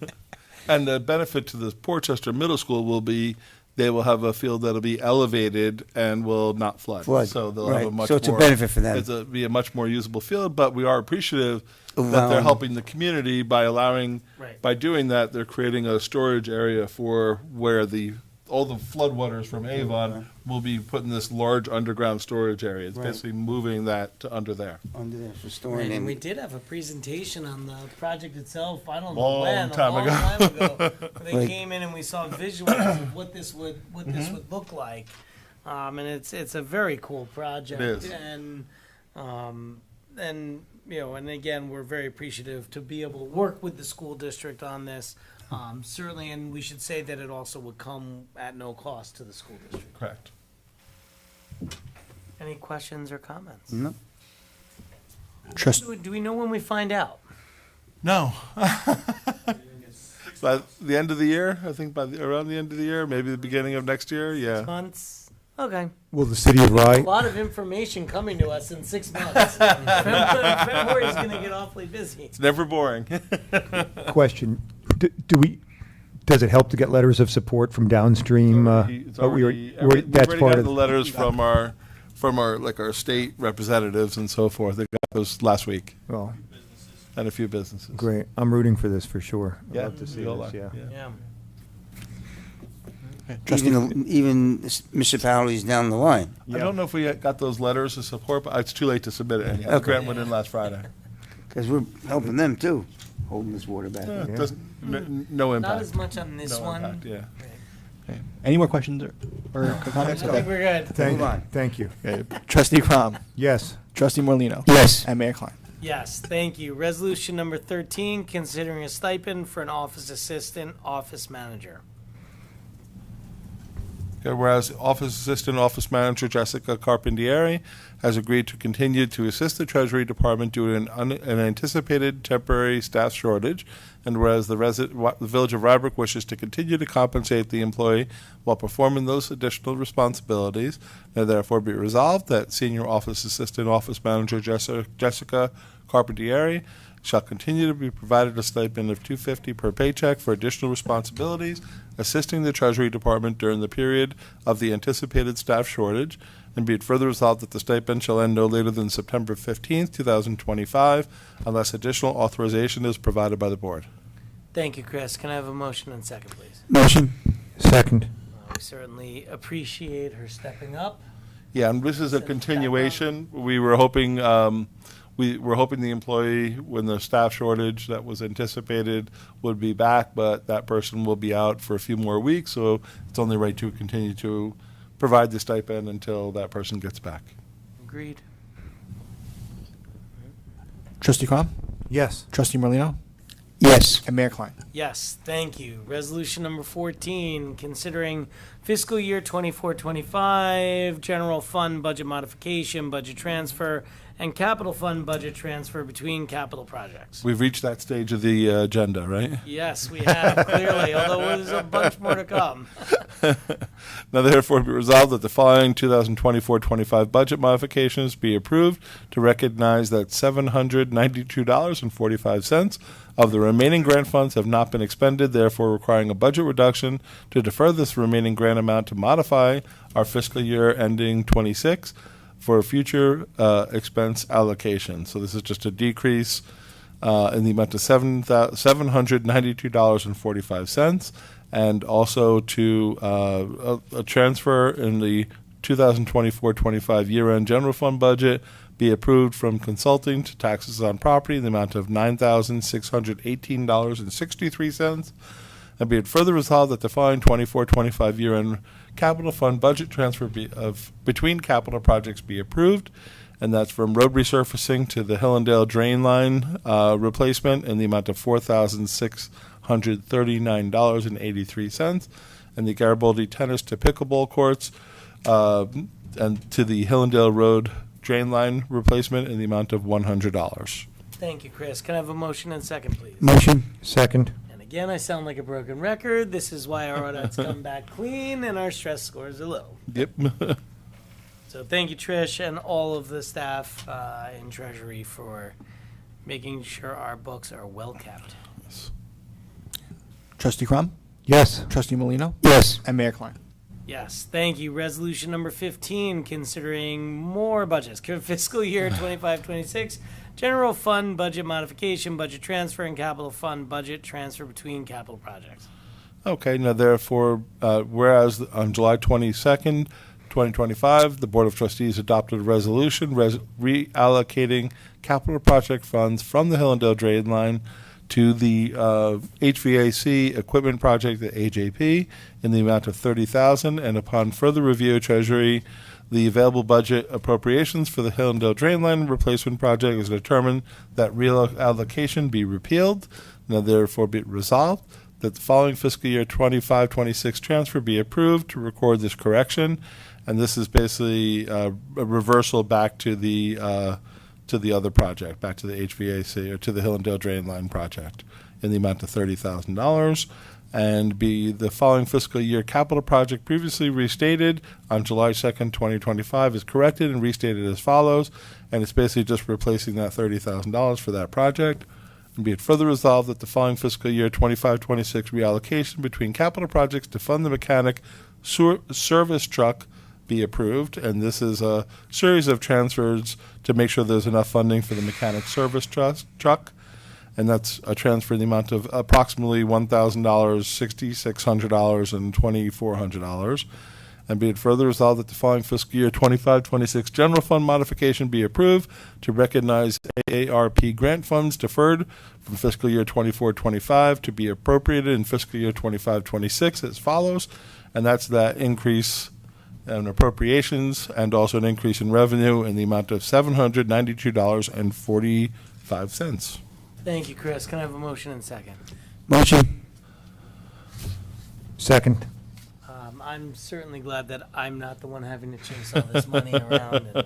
And the benefit to the Portchester Middle School will be they will have a field that'll be elevated and will not flood. Flood, So they'll have a right. much So it's a more, benefit for them. Be a much more usable field, but we are appreciative that they're Allowing- helping the community by Right. by doing that, they're creating a storage area for where all the floodwaters from Avon will be put in this large underground storage area. It's Right. basically moving that to under there. Under there for Right, storing and we them. did have a presentation on the project itself, I don't know Long when, time a long ago. time ago. Where they Right. came in and we saw visuals of what this would look like. And it's a very cool project. It is. And and again, we're very appreciative to be able to work with the school district on this. Certainly, and we should say that it also would come at no cost to the school district. Correct. Any questions or comments? No. Do we know when we find out? No. By the end of the year, I think around the end of the year, maybe the beginning of next year, yeah. Months? Okay. Will the city of A Rye, lot of information coming to us in 6 months. February's gonna get awfully busy. It's never boring. question, does it help to get letters of support from downstream? We've already That's part gotten of, the letters from our our state representatives and so forth. They got those last week, well, and a few businesses. great. I'm rooting for this for sure. I'd Yeah, love to see we all this, are. yeah. Yeah. Even municipalities down the line. I don't know if we got those letters of support, but it's too late to submit it. Anyhow. The Okay. grant went in last Friday. Because we're helping them too, holding this water back. Yeah, Yeah. no impact. Not as much on this no one. impact, yeah. Okay. Any more questions or comments? I think we're good. Thank you. Okay. Trustee Crom, Yes. Trustee Morlino, Yes. and Mayor Klein. Yes, thank you. Resolution number 13, considering a stipend for an office assistant, office manager. Okay, whereas Office Assistant Office Manager Jessica Carpentieri has agreed to continue to assist the Treasury Department due to an anticipated temporary staff shortage, and whereas the Village of Rybrook wishes to continue to compensate the employee while performing those additional responsibilities, now therefore be resolved that Senior Office Assistant Office Manager Jessica Carpentieri shall continue to be provided a stipend of $250 per paycheck for additional responsibilities, assisting the Treasury Department during the period of the anticipated staff shortage, and be it further resolved that the stipend shall end no later than September 15th, 2025, unless additional authorization is provided by the board. Thank you, Chris. Can I have a motion and second, please? Motion. Second. We certainly appreciate her stepping up. Yeah, and this is a Send it back continuation. We were hoping, the employee, when the staff shortage that was anticipated would be back, but that person will be out for a few more weeks, so it's only right to continue to provide the stipend until that person gets back. Agreed. Trustee Crom? Yes. Trustee Morlino, Yes. and Mayor Klein. Yes, thank you. Resolution number 14, considering fiscal year 24-25 general fund budget modification, budget transfer, and capital fund budget transfer between capital projects. We've reached that stage of the agenda, right? Yes, we have, clearly, although there's a bunch more to come. Now therefore be resolved that the following 2024-25 budget modifications be approved to recognize that $792.45 of the remaining grant funds have not been expended, therefore requiring a budget reduction to defer this remaining grant amount to modify our fiscal year ending 26 for future expense allocation. So this is just a decrease in the amount of $792.45, and also to a transfer in the 2024-25 year-end general fund budget be approved from consulting to taxes on property in the amount of $9,618.63, and be it further resolved that the following 24-25 year-end capital fund budget transfer between capital projects be approved, and that's from road resurfacing to the Hillendale drain line replacement in the amount of $4,639.83, and the Garibaldi tennis to pickleball courts and to the Hillendale Road drain line replacement in the amount of $100. Thank you, Chris. Can I have a motion and second, please? Motion. Second. And again, I sound like a broken record. This is why our audits come back clean and our stress scores are low. Yep. So thank you, Trish, and all of the staff in Treasury for making sure our books are well kept. Trustee Crom? Yes. Trustee Morlino, Yes. and Mayor Klein. Yes, thank you. Resolution number 15, considering more budgets. Fiscal year 25-26, general fund budget modification, budget transfer, and capital fund budget transfer between capital projects. Okay, now therefore, whereas on July 22nd, 2025, the Board of Trustees adopted a resolution reallocating capital project funds from the Hillendale drain line to the HVAC equipment project, the AJP, in the amount of $30,000, and upon further review of Treasury, the available budget appropriations for the Hillendale drain line replacement project is determined that reallocation be repealed. Now therefore be it resolved that the following fiscal year 25-26 transfer be approved to record this correction, and this is basically a reversal back to the other project, back to the HVAC or to the Hillendale drain line project in the amount of $30,000, and be the following fiscal year capital project previously restated on July 2nd, 2025 is corrected and restated as follows, and it's basically just replacing that $30,000 for that project. And be it further resolved that the following fiscal year 25-26 reallocation between capital projects to fund the mechanic service truck be approved, and this is a series of transfers to make sure there's enough funding for the mechanic service truck, and that's a transfer in the amount of approximately $1,000, $6,600, and $2,400. And be it further resolved that the following fiscal year 25-26 general fund modification be approved to recognize AARP grant funds deferred from fiscal year 24-25 to be appropriated in fiscal year 25-26 as follows, and that's that increase in appropriations and also an increase in revenue in the amount of $792.45. Thank you, Chris. Can I have a motion and second? Motion. Second. I'm certainly glad that I'm not the one having to chase all this money around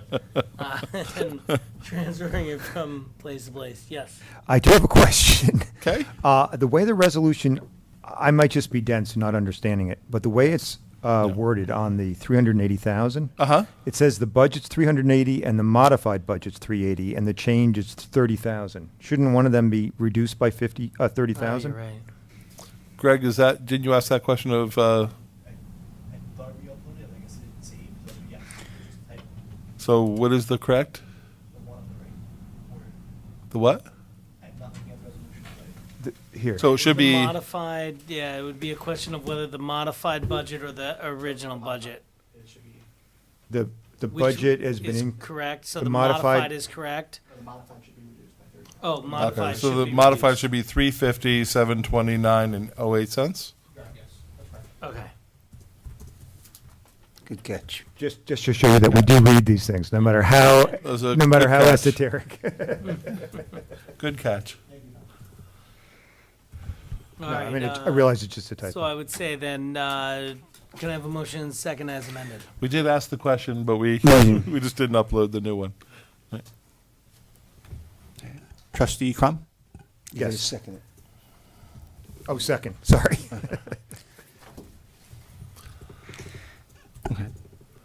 and transferring it from place to place. Yes. I do have a question. Okay. The way the resolution, I might just be dense and not understanding it, but the way it's worded on the 380,000. Uh-huh. It says the budget's 380 and the modified budget's 380, and the change is 30,000. Shouldn't one of them be reduced by 30,000? Right, you're right. Greg, didn't you ask that question of, so what is the correct? The what? Here. So it should The be, modified, yeah, it would be a question of whether the modified budget or the original budget. The Which budget has been is in, correct, so the the modified- modified is correct. Oh, okay, modified so should the be modified reduced. should be 350, 729 and 08 cents? Okay. Good catch. just to show you that we do read these things, no matter how That was a no matter good how catch. esoteric. Good catch. All No, right, I mean, I realize it's just a typo. So I would say then, can I have a motion second as amended? We did ask the question, but we just didn't upload the new one. Trustee Crum? You gotta Yes. second it. Oh, second. Sorry. Okay.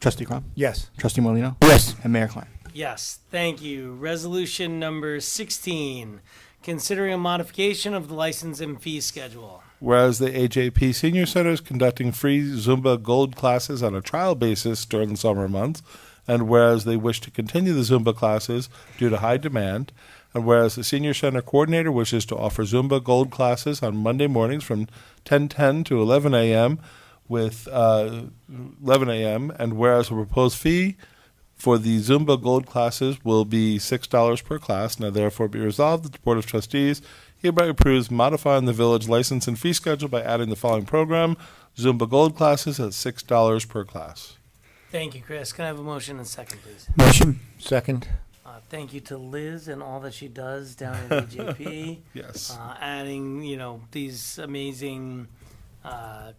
Trustee Crum? Yes. Trustee Morlino, Yes. and Mayor Klein? Yes, thank you. Resolution number 16, considering a modification of the license and fee schedule. Whereas the AJP Senior Center is conducting free Zumba Gold classes on a trial basis during the summer months, and whereas they wish to continue the Zumba classes due to high demand, and whereas the Senior Center Coordinator wishes to offer Zumba Gold classes on Monday mornings from 10:10 to 11 a.m. with 11 a.m., and whereas the proposed fee for the Zumba Gold classes will be $6 per class. Now, therefore, be resolved that the Board of Trustees hereby approves modifying the village license and fee schedule by adding the following program: Zumba Gold classes at $6 per class. Thank you, Chris. Can I have a motion and second, please? Motion? Second. Thank you to Liz and all that she does down at AJP. Yes. Adding, these amazing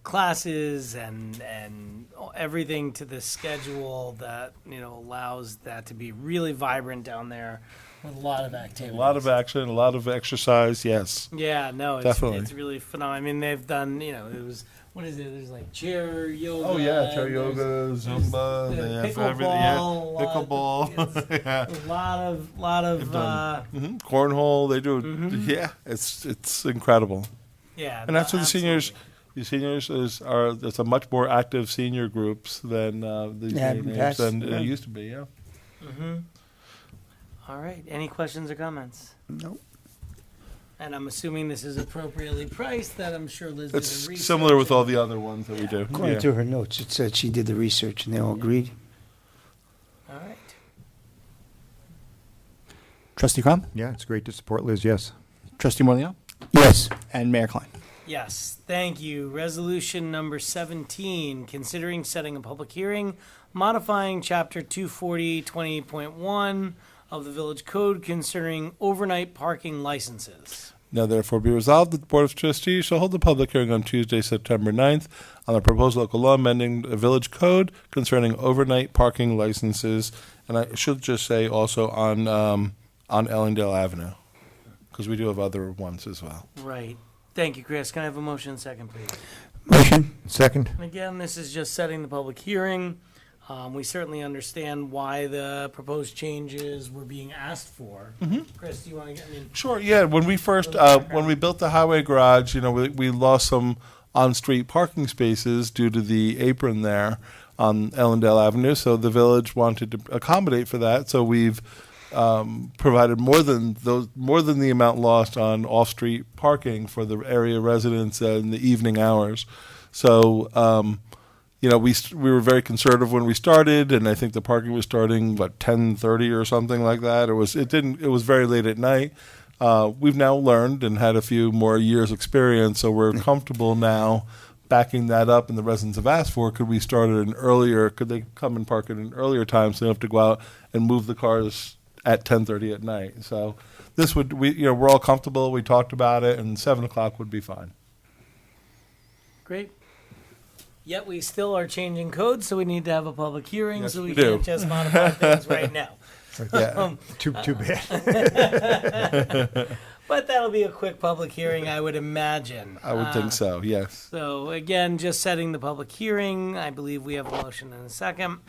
classes and everything to the schedule that, allows that to be really vibrant down there with a lot of A activity. lot of action, a lot of exercise, yes. Yeah, no, Definitely. it's really phenomenal. I mean, they've done, it was, what is it? There's like chair yoga. Oh, yeah, chair and yoga, Zumba, they have everything. pickleball. Yeah. Pickleball. Yeah. A lot of, Cornhole, they do. Yeah, it's incredible. yeah. And that's what the absolutely. seniors it's a much more active senior groups than these Yeah, day and age that's- than yeah. it used to be. Yeah. All right. Any questions or comments? No. And I'm assuming this is appropriately priced. That I'm sure Liz did the It's research. similar with all the other ones that we do. According Yeah. to her notes, it said she did the research and they all agreed. All right. Trustee Crum? Yeah, it's great to support Liz. Yes. Trustee Morlino, Yes. and Mayor Klein? Yes, thank you. Resolution number 17, considering setting a public hearing, modifying Chapter 240, 20.1 of the Village Code concerning overnight parking licenses. Now, therefore, be resolved that the Board of Trustees shall hold a public hearing on Tuesday, September 9th, on the proposed local law amending the village code concerning overnight parking licenses. And I should just say also on Ellendale Avenue, because we do have other ones as well. Right. Thank you, Chris. Can I have a motion second, please? Motion? Second. And again, this is just setting the public hearing. We certainly understand why the proposed changes were being asked for. Chris, do you want to get Sure, yeah. When we first, Little background. when we built the highway garage, we lost some on-street parking spaces due to the apron there on Ellendale Avenue. So the village wanted to accommodate for that. So we've provided more than the amount lost on off-street parking for the area residents in the evening hours. So, we were very conservative when we started, and I think the parking was starting 10:30 or something like that. It was very late at night. We've now learned and had a few more years experience, so we're comfortable now backing that up, and the residents have asked for, could they come and park at an earlier time so they don't have to go out and move the cars at 10:30 at night. So we're all comfortable. We talked about it, and 7 o'clock would be fine. Great. Yet we still are changing codes, so we need to have a public hearing, Yes, so we we do. can't just modify things right now. Yeah. Too bad. But that'll be a quick public hearing, I would imagine. I would think so, yes. So again, just setting the public hearing. I believe we have a motion and a second.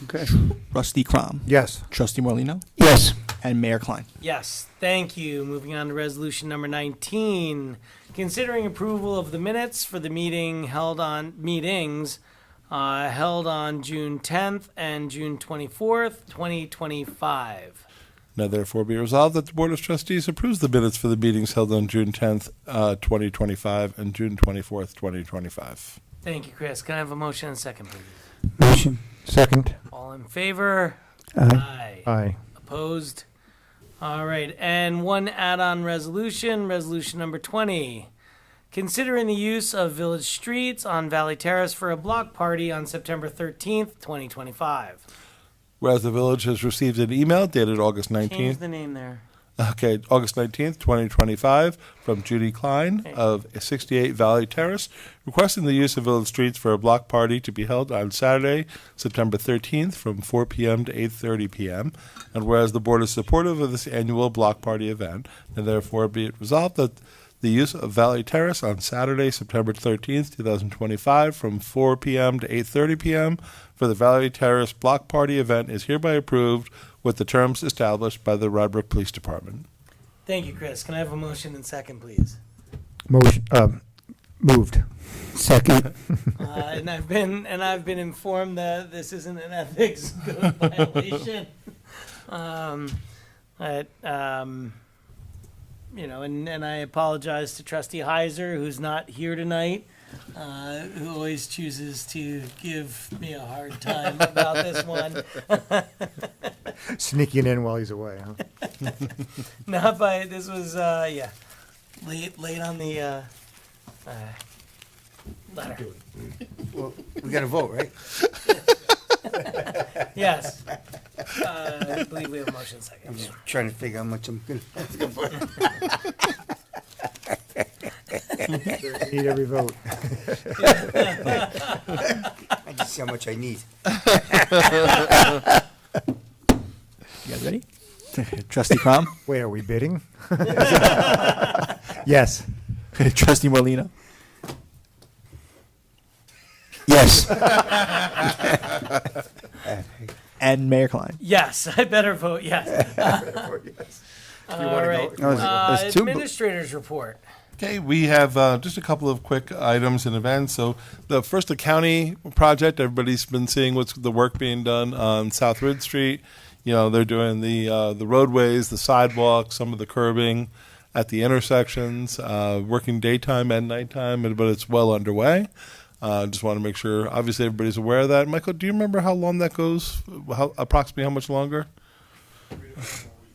Okay. Trustee Crom. Yes. Trustee Morlino. Yes. And Mayor Klein. Yes, thank you. Moving on to resolution number 19. Considering approval of the minutes for the meetings held on June 10th and June 24th, 2025. Now therefore be resolved that the Board of Trustees approves the minutes for the meetings held on June 10th, 2025 and June 24th, 2025. Thank you, Chris. Can I have a motion and a second, please? Motion. Second. All in favor? Aye. Aye. Opposed? All right, and one add-on resolution, resolution number 20. Considering the use of village streets on Valley Terrace for a block party on September 13th, 2025. Whereas the village has received an email dated August Change 19th, the name there. August 19th, 2025, from Judy Klein of 68 Valley Terrace, requesting the use of village streets for a block party to be held on Saturday, September 13th, from 4 p.m. to 8:30 p.m. And whereas the board is supportive of this annual block party event, and therefore be it resolved that the use of Valley Terrace on Saturday, September 13th, 2025, from 4 p.m. to 8:30 p.m. for the Valley Terrace block party event is hereby approved with the terms established by the Rybrook Police Department. Thank you, Chris. Can I have a motion and second, please? Motion, moved. Second. And I've been informed that this isn't an ethics code violation. And I apologize to Trustee Heiser, who's not here tonight, who always chooses to give me a hard time about this one. Sneaking in while he's away, huh? Not by, this was, late on the letter. Well, we got to vote, right? Yes. I believe we have a motion I'm second. just trying to figure out how much I'm going to vote. Need every vote. I just see how much I need. You guys ready? Trustee Crom. Wait, are we bidding? Yes. Trustee Morlino. Yes. And Mayor Klein. Yes, I better vote yes. All right. No, there's two. Administrator's report. Okay, we have just a couple of quick items and events. So the first, the county project, everybody's been seeing what's the work being done on South Ridge Street. You know, they're doing the roadways, the sidewalks, some of the curbing at the intersections, working daytime and nighttime, but it's well underway. Just want to make sure, obviously, everybody's aware of that. Michael, do you remember how long that goes? Approximately how much longer?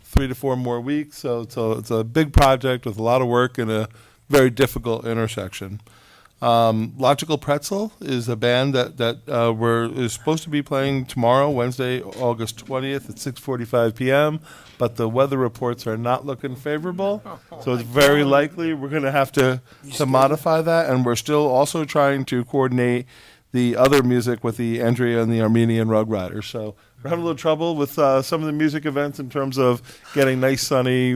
3 to 4 more weeks. So it's a big project with a lot of work in a very difficult intersection. Logical Pretzel is a band that is supposed to be playing tomorrow, Wednesday, August 20th at 6:45 p.m., but the weather reports are not looking favorable, so it's very likely we're going to have to modify that, and we're still also trying to coordinate the other music with the Andrea and the Armenian Rug Riders. So we're having a little trouble with some of the music events in terms of getting nice, sunny,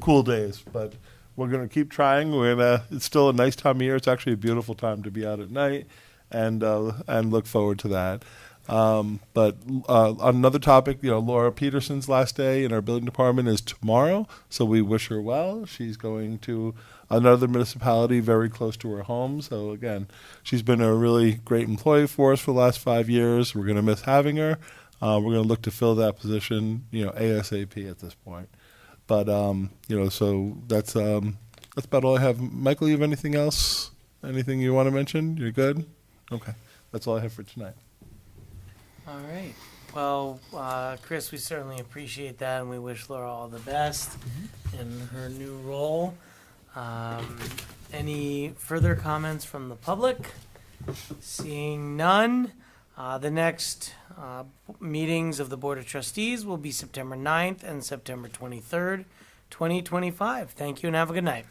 cool days, but we're going to keep trying. It's still a nice time of year. It's actually a beautiful time to be out at night, and look forward to that. But on another topic, Laura Peterson's last day in our building department is tomorrow, so we wish her well. She's going to another municipality very close to her home. So again, she's been a really great employee for us for the last 5 years. We're going to miss having her. We're going to look to fill that position, ASAP at this point. But so that's about all I have. Michael, you have anything else? Anything you want to mention? You're good? Okay. That's all I have for tonight. All right. Well, Chris, we certainly appreciate that, and we wish Laura all the best in her new role. Any further comments from the public? Seeing none, the next meetings of the Board of Trustees will be September 9th and September 23rd, 2025. Thank you, and have a good night.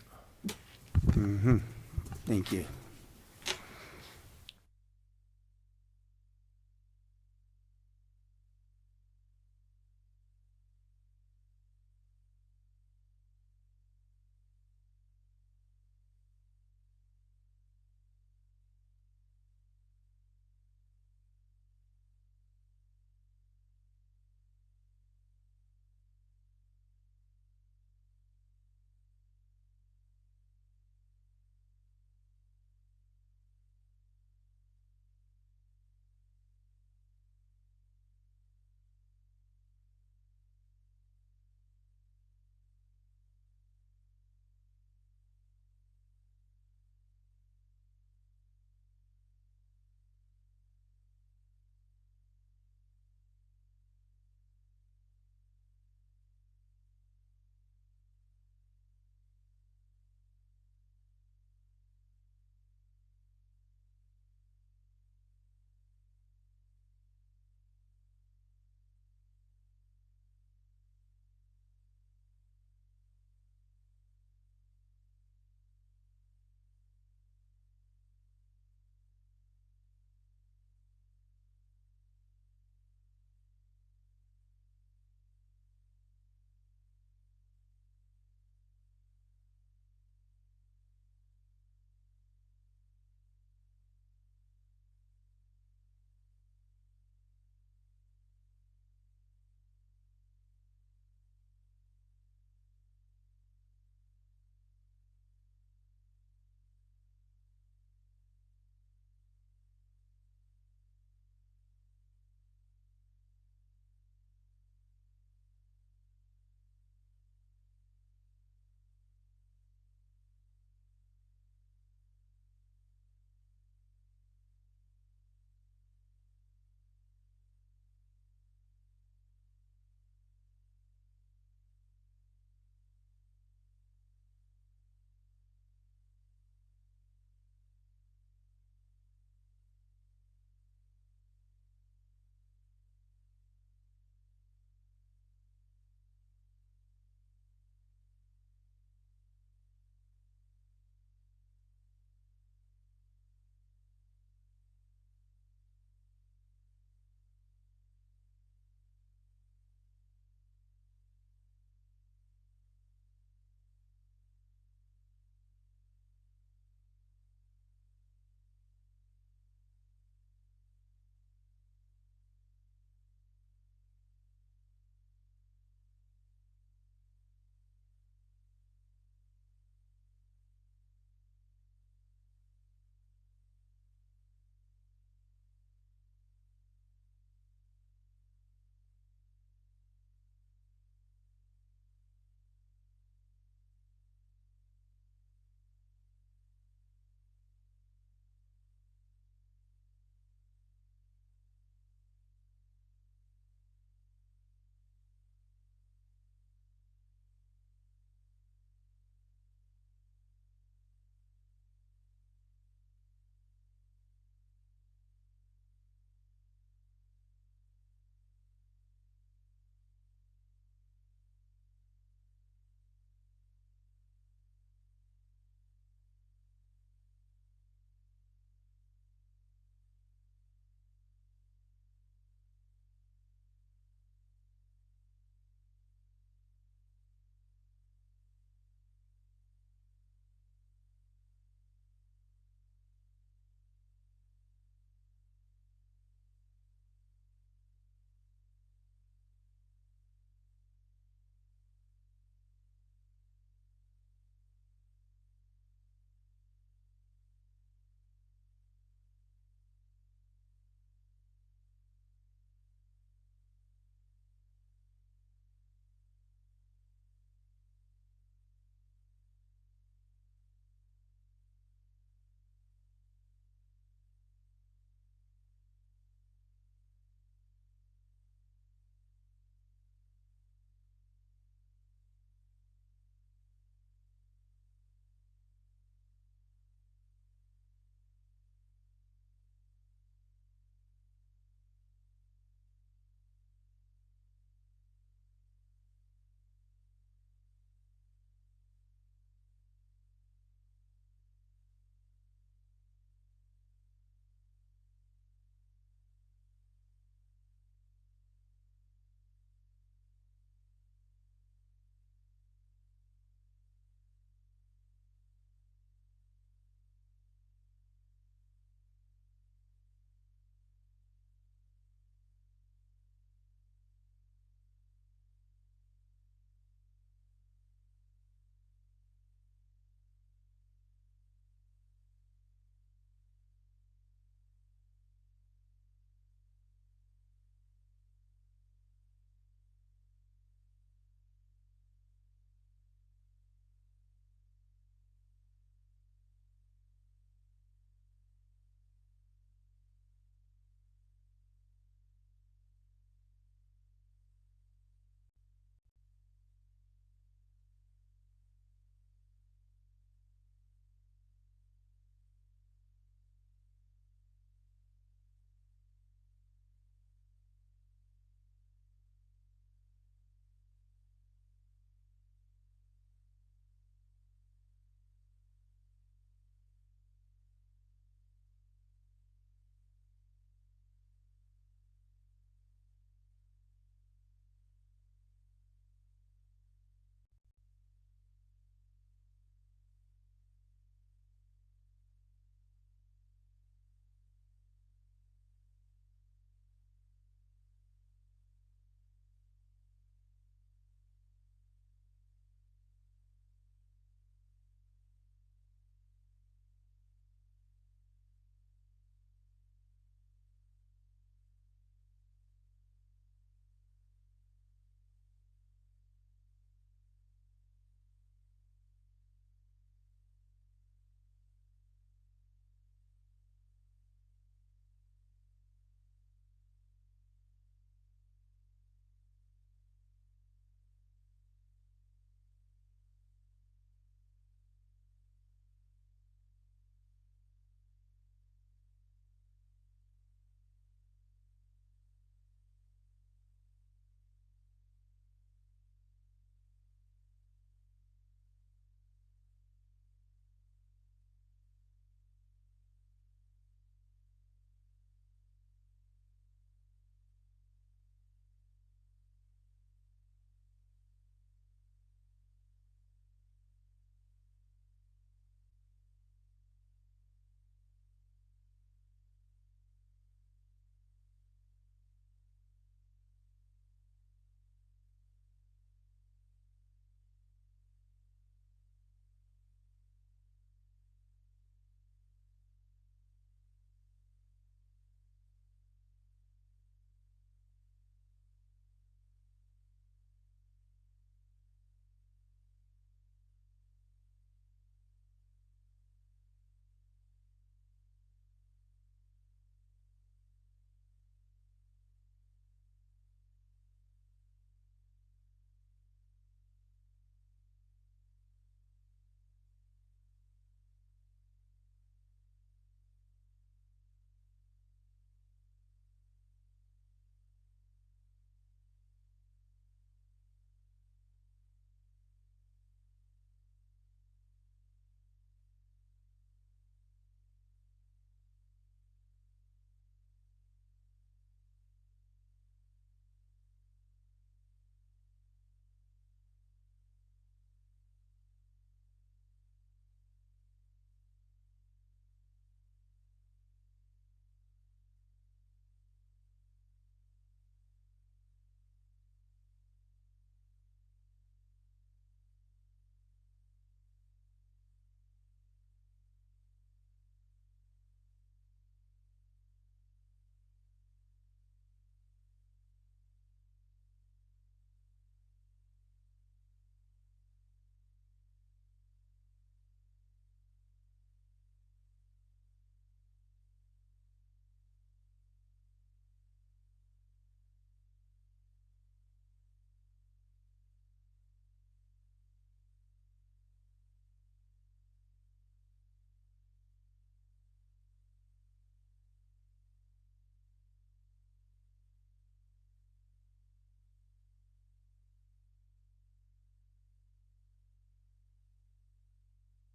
Thank you.